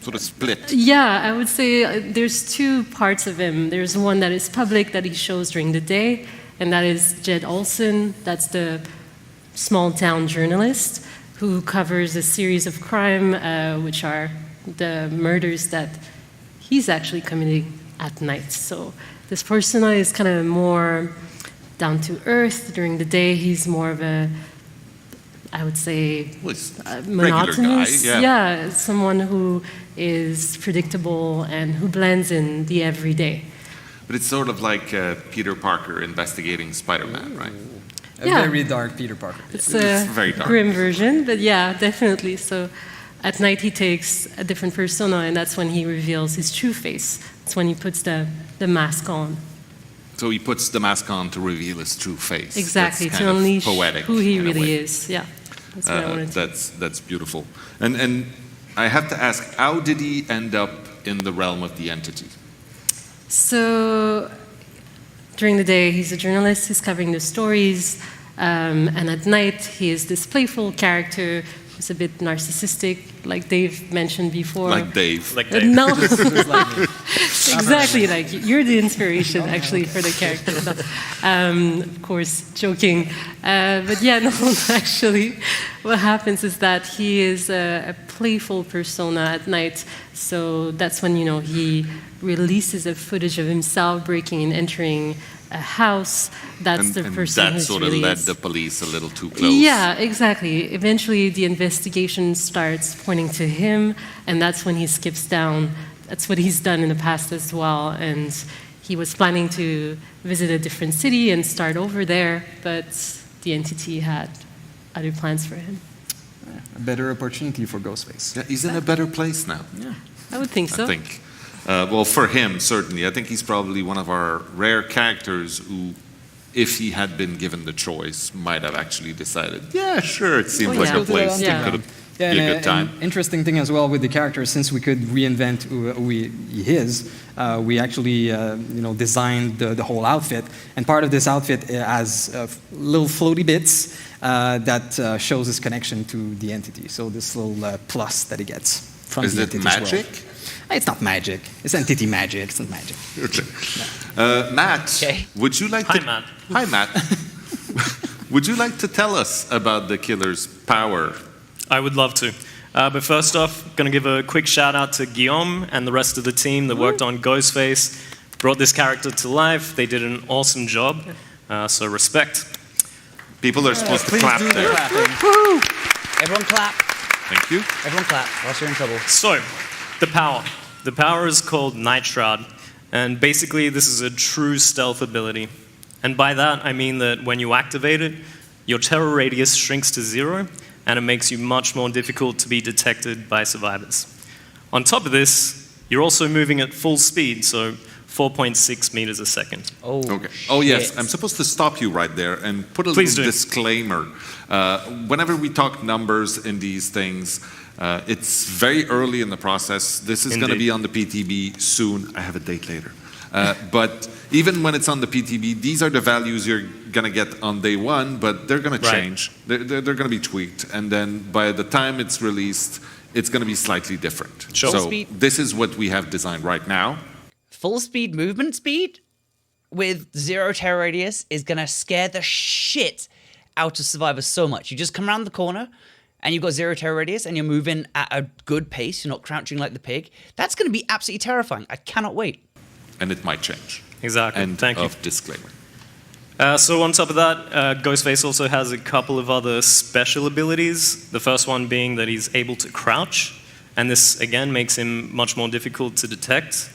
sort of split. Yeah, I would say there's two parts of him. There's one that is public that he shows during the day, and that is Jed Olson. That's the small town journalist who covers a series of crime, which are the murders that he's actually committing at night. So this persona is kind of more down to earth. During the day, he's more of a, I would say, monotonous. Guy, yeah, someone who is predictable and who blends in the everyday. But it's sort of like Peter Parker investigating Spider-Man, right? A very dark Peter Parker. It's a very dark. Grim version, but yeah, definitely. So at night he takes a different persona, and that's when he reveals his true face. That's when he puts the mask on. So he puts the mask on to reveal his true face. Exactly, that's to unleash poetic who he really is. Yeah, that's what I wanted to. That's beautiful. And I have to ask, how did he end up in the realm of the entity? So during the day, he's a journalist. He's covering the stories, and at night, he is this playful character who's a bit narcissistic, like Dave mentioned before. Like Dave. No, exactly. Like you're the inspiration, actually, for the character. Of course, joking. But yeah, no. Actually, what happens is that he is a playful persona at night. So that's when he releases a footage of himself breaking and entering a house. That's the person that who sort of really led is. the police a little too close. Yeah, exactly. Eventually, the investigation starts pointing to him, and that's when he skips down. That's what he's done in the past as well. And he was planning to visit a different city and start over there, but the entity had other plans for him. A better opportunity for Ghostface. Yeah, he's in a better place now. Yeah, I would think so. I think. Well, for him, certainly. I think he's probably one of our rare characters who if he had been given the choice, might have actually decided, yeah, sure, it seems like a place that could be a good time. An interesting thing as well with the character, since we could reinvent who he is, we actually designed the whole outfit. And part of this outfit has little floaty bits that shows his connection to the entity. So this little plus that he gets from the entity. Is it magic? It's not magic. It's entity magic. It's not magic. Okay. Matt, would you like to... Hi, Matt. Would you like to tell us about the killer's power? I would love to. But first off, I'm going to give a quick shout out to Guillaume and the rest of the team that worked on Ghostface, brought this character to life. They did an awesome job, so respect. People are supposed to clap there. Everyone clap. Thank you. Everyone clap, or else you're in trouble. So, the power. The power is called Night Shroud, and basically this is a true stealth ability. And by that, I mean that when you activate it, your terror radius shrinks to 0, and it makes you much more difficult to be detected by survivors. On top of this, you're also moving at full speed, so 4.6 meters a second. Oh, okay. Oh, yes. I'm supposed to stop you right there and put a little disclaimer. Whenever we talk numbers in these things, it's very early in the process. This is going to be on the PTB soon. I have a date later. But even when it's on the PTB, these are the values you're going to get on day one, but they're going to change. They're going to be tweaked. And then by the time it's released, it's going to be slightly different. Sure. So this is what we have designed right now. Full speed movement speed with 0 terror radius is going to scare the shit out of survivors so much. You just come around the corner and you've got 0 terror radius and you're moving at a good pace. You're not crouching like the pig. That's going to be absolutely terrifying. I cannot wait. And it might change. Exactly. End Thank you. of disclaimer. So on top of that, Ghostface also has a couple of other special abilities. The first one being that he's able to crouch, and this again makes him much more difficult to detect.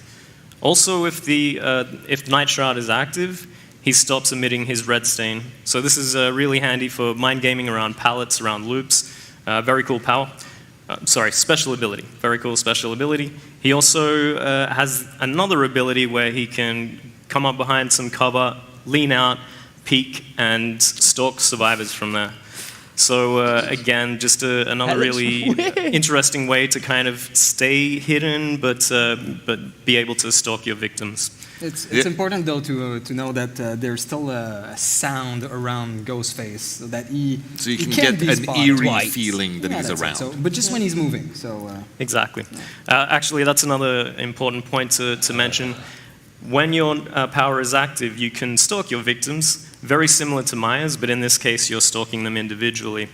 Also, if Night Shroud is active, he stops emitting his red stain. So this is really handy for mind gaming around pallets, around loops. Very cool power. Special ability. Very cool special ability. He also has another ability where he can come up behind some cover, lean out, peek, and stalk survivors from there. So again, just another really interesting way to kind of stay hidden, but be able to stalk your victims. It's important though to know that there's still a sound around Ghostface, so that he you can can't get be an spotted. eerie feeling that he's that's around. It. So, but just when he's moving. So exactly. Actually, that's another important point to mention. When your power is active, you can stalk your victims, very similar to Myers, but in this case, you're stalking them individually.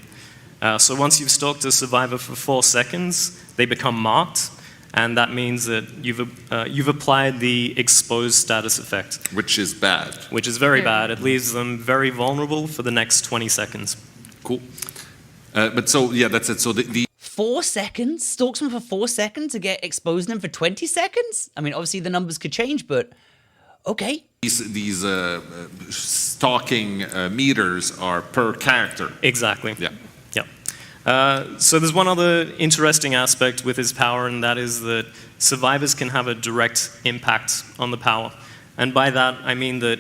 So once you've stalked a survivor for 4 seconds, they become marked, and that means that you've applied the exposed status effect. Which is bad. Which is very bad. It leaves them very vulnerable for the next 20 seconds. Cool. But so, yeah, that's it. So the 4 seconds? Stalks them for 4 seconds to get exposing them for 20 seconds? I mean, obviously the numbers could change, but okay. These stalking meters are per character. Exactly. Yeah. So there's one other interesting aspect with his power, and that is that survivors can have a direct impact on the power. And by that, I mean that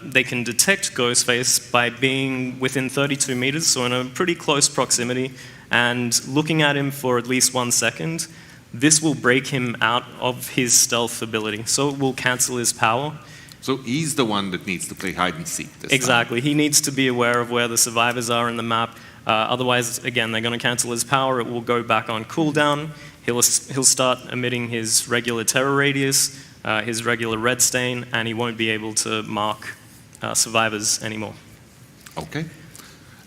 they can detect Ghostface by being within 32 meters, so in a pretty close proximity, and looking at him for at least 1 second. This will break him out of his stealth ability, so it will cancel his power. So he's the one that needs to play hide and seek this Exactly. He needs to be aware of where the survivors are in the map. Otherwise, again, they're going to cancel his power. It will go back on cooldown. He'll start emitting his regular terror radius, his regular red stain, and he won't be able to mark survivors anymore. Okay.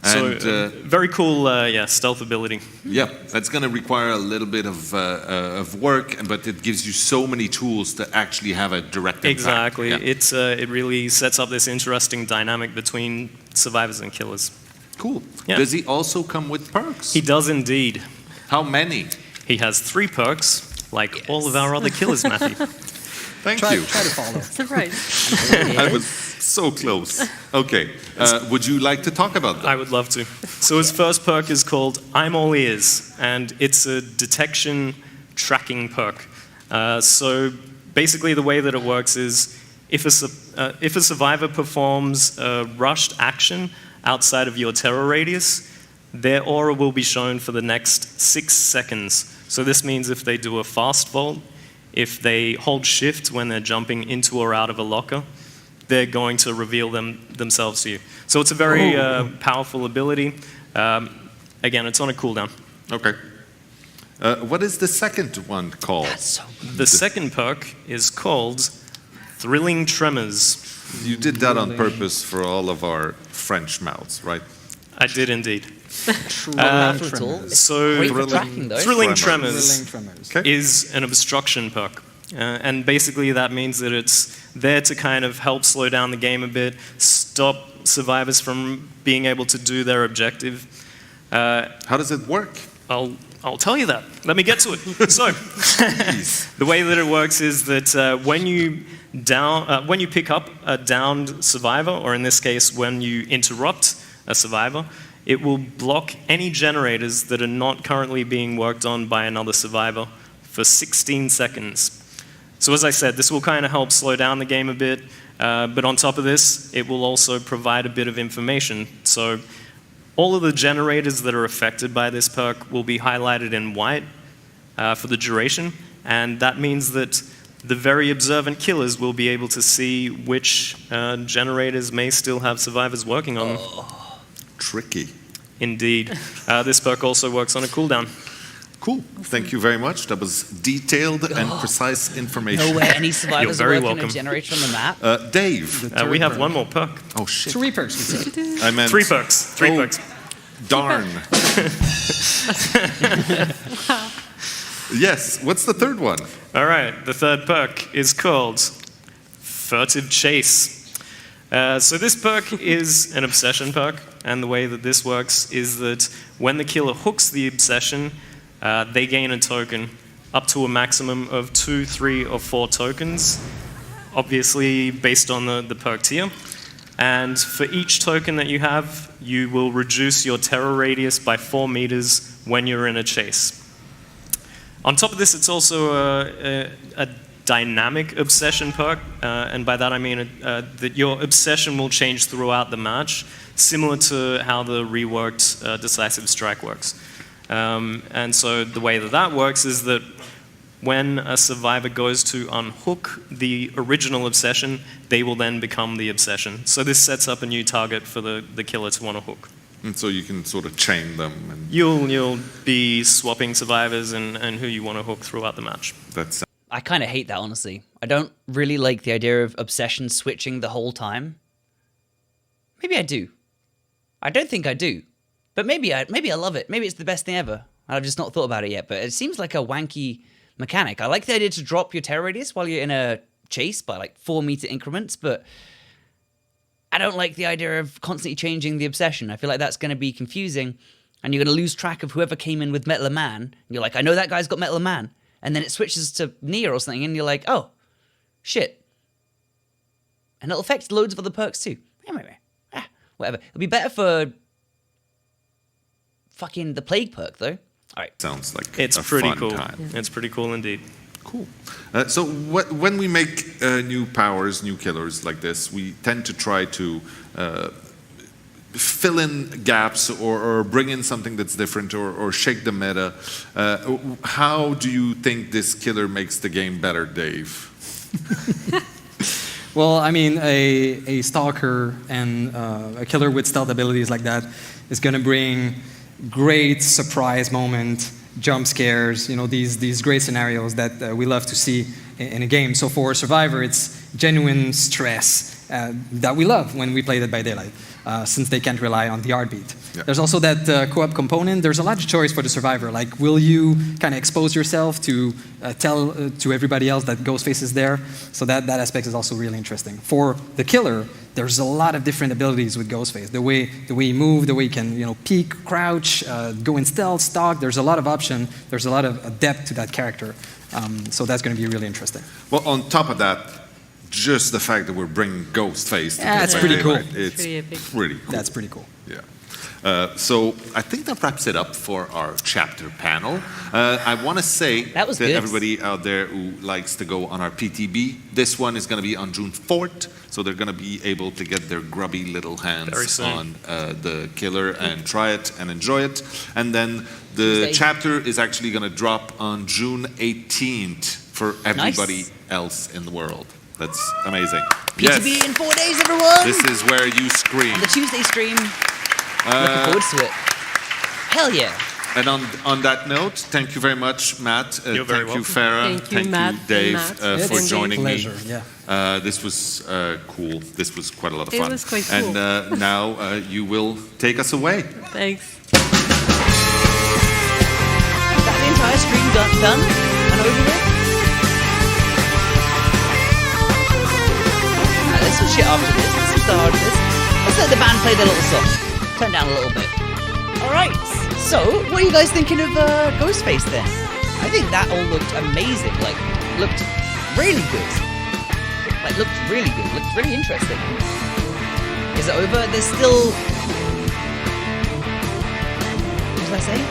And so, very cool, stealth ability. Yeah, that's going to require a little bit of work, but it gives you so many tools to actually have a direct impact. Exactly. Yeah. It really sets up this interesting dynamic between survivors and killers. Cool. Yeah. Does he also come with perks? He does indeed. How many? He has 3 perks, like all of our other killers, Matthew. Thank you. Try to follow. Surprise. I was so close. Okay. Would you like to talk about that? I would love to. So his first perk is called I'm All Ears, and it's a detection tracking perk. So basically the way that it works is if if a survivor performs a rushed action outside of your terror radius, their aura will be shown for the next 6 seconds. So this means if they do a fast vault, if they hold shift when they're jumping into or out of a locker, they're going to reveal themselves to you. So it's a very powerful ability. Again, it's on a cooldown. Okay. What is the second one called? The second perk is called Thrilling Tremors. You did that on purpose for all of our French mouths, right? I did indeed. So Thrilling Tremors is an obstruction perk. And basically that means that it's there to kind of help slow down the game a bit, stop survivors from being able to do their objective. How does it work? I'll tell you that. Let me get to it. So, the way that it works is that when you pick up a downed survivor, or in this case, when you interrupt a survivor, it will block any generators that are not currently being worked on by another survivor for 16 seconds. So as I said, this will kind of help slow down the game a bit, but on top of this, it will also provide a bit of information. So all of the generators that are affected by this perk will be highlighted in white for the duration, and that means that the very observant killers will be able to see which generators may still have survivors working on them. Tricky. Indeed. This perk also works on a cooldown. Cool. Thank you very much. That was detailed and precise information. Know where any survivors are working on a generator on the map? Dave. We have one more perk. Oh, shit. 3 perks. I meant 3 perks. 3 perks. Darn. Yes. What's the third one? All right. The third perk is called Furtive Chase. So this perk is an obsession perk, and the way that this works is that when the killer hooks the obsession, they gain a token up to a maximum of 2, 3, or 4 tokens, obviously based on the perk tier. And for each token that you have, you will reduce your terror radius by 4 meters when you're in a chase. On top of this, it's also a dynamic obsession perk, and by that I mean that your obsession will change throughout the match, similar to how the reworked Decisive Strike works. And so the way that works is that when a survivor goes to unhook the original obsession, they will then become the obsession. So this sets up a new target for the killer to want to hook. And so you can sort of chain them. And You'll be swapping survivors and who you want to hook throughout the match. I kind of hate that, honestly. I don't really like the idea of obsession switching the whole time. Maybe I do. I don't think I do. But maybe I love it. Maybe it's the best thing ever. I've just not thought about it yet, but it seems like a wanky mechanic. I like the idea to drop your terror radius while you're in a chase by like 4 meter increments, but I don't like the idea of constantly changing the obsession. I feel like that's going to be confusing, and you're going to lose track of whoever came in with Metal of Man. And you're like, I know that guy's got Metal of Man. And then it switches to Nia or something, and you're like, oh, shit. And it'll affect loads of other perks too. Whatever. It'll be better for fucking the Plague perk, though. All right. Sounds like it's a pretty fun cool. time. It's pretty cool indeed. Cool. So when we make new powers, new killers like this, we tend to try to fill in gaps or bring in something that's different or shake the meta. How do you think this killer makes the game better, Dave? Well, I mean, a stalker and a killer with stealth abilities like that is going to bring great surprise moment, jump scares, these great scenarios that we love to see in a game. So for a survivor, it's genuine stress that we love when we play Dead by Daylight, since they can't rely on the heartbeat. Yeah. There's also that co-op component. There's a lot of choice for the survivor. Like, will you kind of expose yourself to tell to everybody else that Ghostface is there? So that aspect is also really interesting. For the killer, there's a lot of different abilities with Ghostface. The way you move, the way you can peek, crouch, go in stealth, stalk. There's a lot of option. There's a lot of depth to that character. So that's going to be really interesting. Well, on top of that, just the fact that we're bringing Ghostface to that's pretty cool. It's pretty cool. That's pretty cool. Yeah. So I think that wraps it up for our chapter panel. I want to say to everybody out there who likes to go on our PTB, this one is going to be on June 4th, so they're going to be able to get their grubby little hands on the killer and try it and enjoy it. And then the chapter is actually going to drop on June 18th for everybody else in the world. That's amazing. PTB in 4 days, everyone! This is where you scream. On the Tuesday stream. Looking forward to it. Hell yeah. And on that note, thank you very much, Matt. You're very welcome. You, Farah. Thank you, Matt, you, Dave, and for joining me. Pleasure, yeah. This was cool. This was quite a lot of It fun. was quite cool. And now you will take us away. Thanks. Is that the entire stream done and over with? Alright, let's switch it after this. Let's start after this. Let's let the band play their little song. Turn down a little bit. Alright, so what are you guys thinking of Ghostface then? I think that all looked amazing. Like, looked really good. Like, looked really good. Looked really interesting. Is it over? There's still... What was I saying?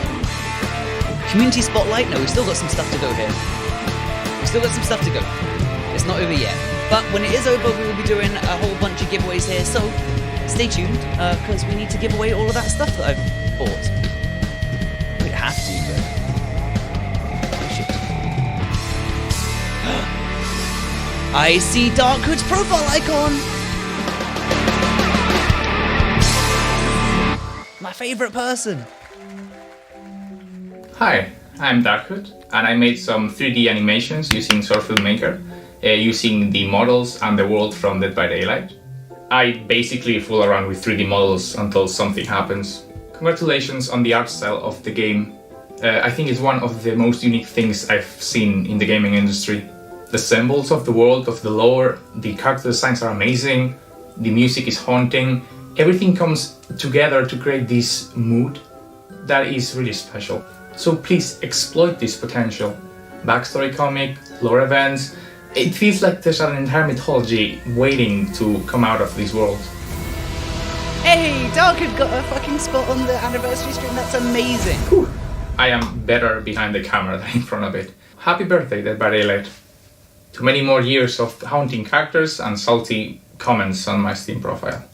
Community spotlight? No, we've still got some stuff to go here. We've still got some stuff to go. It's not over yet. But when it is over, we will be doing a whole bunch of giveaways here, so stay tuned, because we need to give away all of that stuff that I've bought. We don't have to, but... we should. I see Darkhood's profile icon! My favourite person! Hi, I'm Darkhood, and I made some 3D animations using Source Filmmaker, using the models and the world from Dead by Daylight. I basically fool around with 3D models until something happens. Congratulations on the art style of the game. I think it's one of the most unique things I've seen in the gaming industry. The symbols of the world, of the lore, the character designs are amazing, the music is haunting, everything comes together to create this mood that is really special. So please exploit this potential. Backstory comic, lore events, it feels like there's an entire mythology waiting to come out of this world. Hey, Darkhood got a fucking spot on the anniversary stream, that's amazing! Whew. I am better behind the camera than in front of it. Happy birthday, Dead by Daylight. To many more years of haunting characters and salty comments on my Steam profile.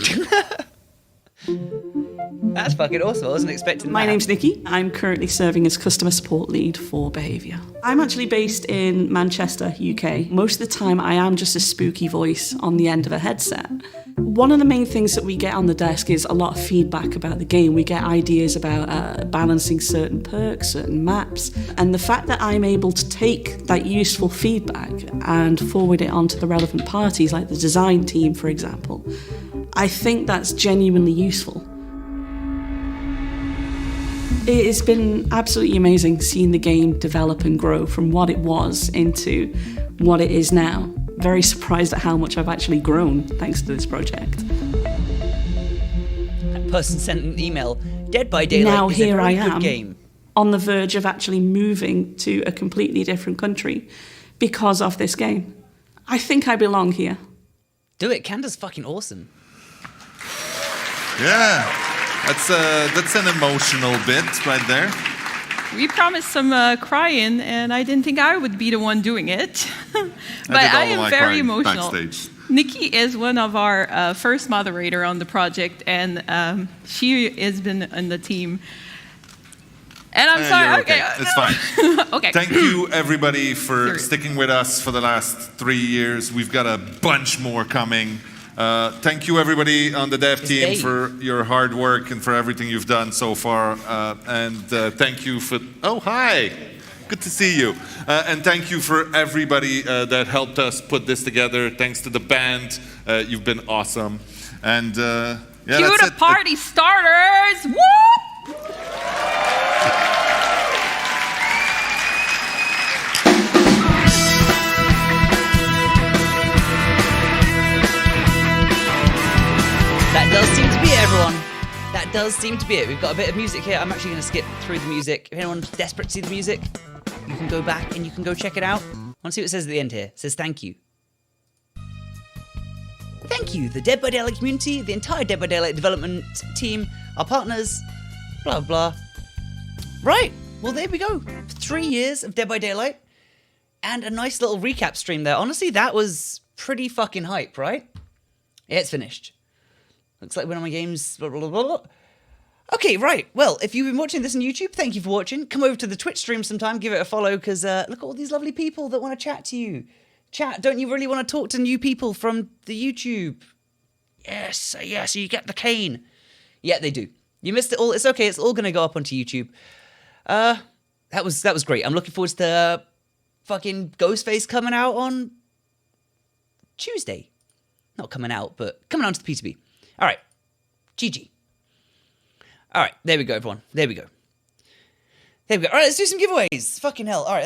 That's fucking awesome. I wasn't expecting that. My name's Nikki. I'm currently serving as customer support lead for Behaviour. I'm actually based in Manchester, UK. Most of the time I am just a spooky voice on the end of a headset. One of the main things that we get on the desk is a lot of feedback about the game. We get ideas about balancing certain perks, certain maps, and the fact that I'm able to take that useful feedback and forward it onto the relevant parties, like the design team, for example, I think that's genuinely useful. It has been absolutely amazing seeing the game develop and grow from what it was into what it is now. Very surprised at how much I've actually grown thanks to this project. That person sent an email. Dead by Daylight now is here a very I good am, game. on the verge of actually moving to a completely different country because of this game. I think I belong here. Do it. Canada's fucking awesome. Yeah. That's an emotional bit right there. We promised some crying, and I didn't think I would be the one doing it. But I am very emotional. Backstage. Nikki is one of our first moderator on the project, and she has been in the team. And I'm sorry. Okay. It's fine. Okay. Thank you, everybody, for sticking with us for the last 3 years. We've got a bunch more coming. Thank you, everybody on the dev team, for your hard work and for everything you've done so far. And thank you for... Oh, hi. Good to see you. And thank you for everybody that helped us put this together. Thanks to the band. You've been awesome. And yeah, Cue that's the it. party starters. Whoop! That does seem to be it, everyone. That does seem to be it. We've got a bit of music here. I'm actually going to skip through the music. If anyone's desperate to see the music, you can go back and you can go check it out. I want to see what it says at the end here. It says thank you. Thank you, the Dead by Daylight community, the entire Dead by Daylight development team, our partners, blah, blah. Right, well, there we go. 3 years of Dead by Daylight and a nice little recap stream there. Honestly, that was pretty fucking hype, right? Yeah, it's finished. Looks like one of my games, blah, blah, blah, blah. Okay, right. Well, if you've been watching this on YouTube, thank you for watching. Come over to the Twitch stream sometime, give it a follow, because look at all these lovely people that want to chat to you. Chat, don't you really want to talk to new people from the YouTube? Yes, yes, you get the cane. Yeah, they do. You missed it all. It's okay. It's all going to go up onto YouTube. That was great. I'm looking forward to fucking Ghostface coming out on Tuesday. Not coming out, but coming on to the P2B. All right. GG. All right. There we go, everyone. There we go. All right, let's do some giveaways. Fucking hell. All right.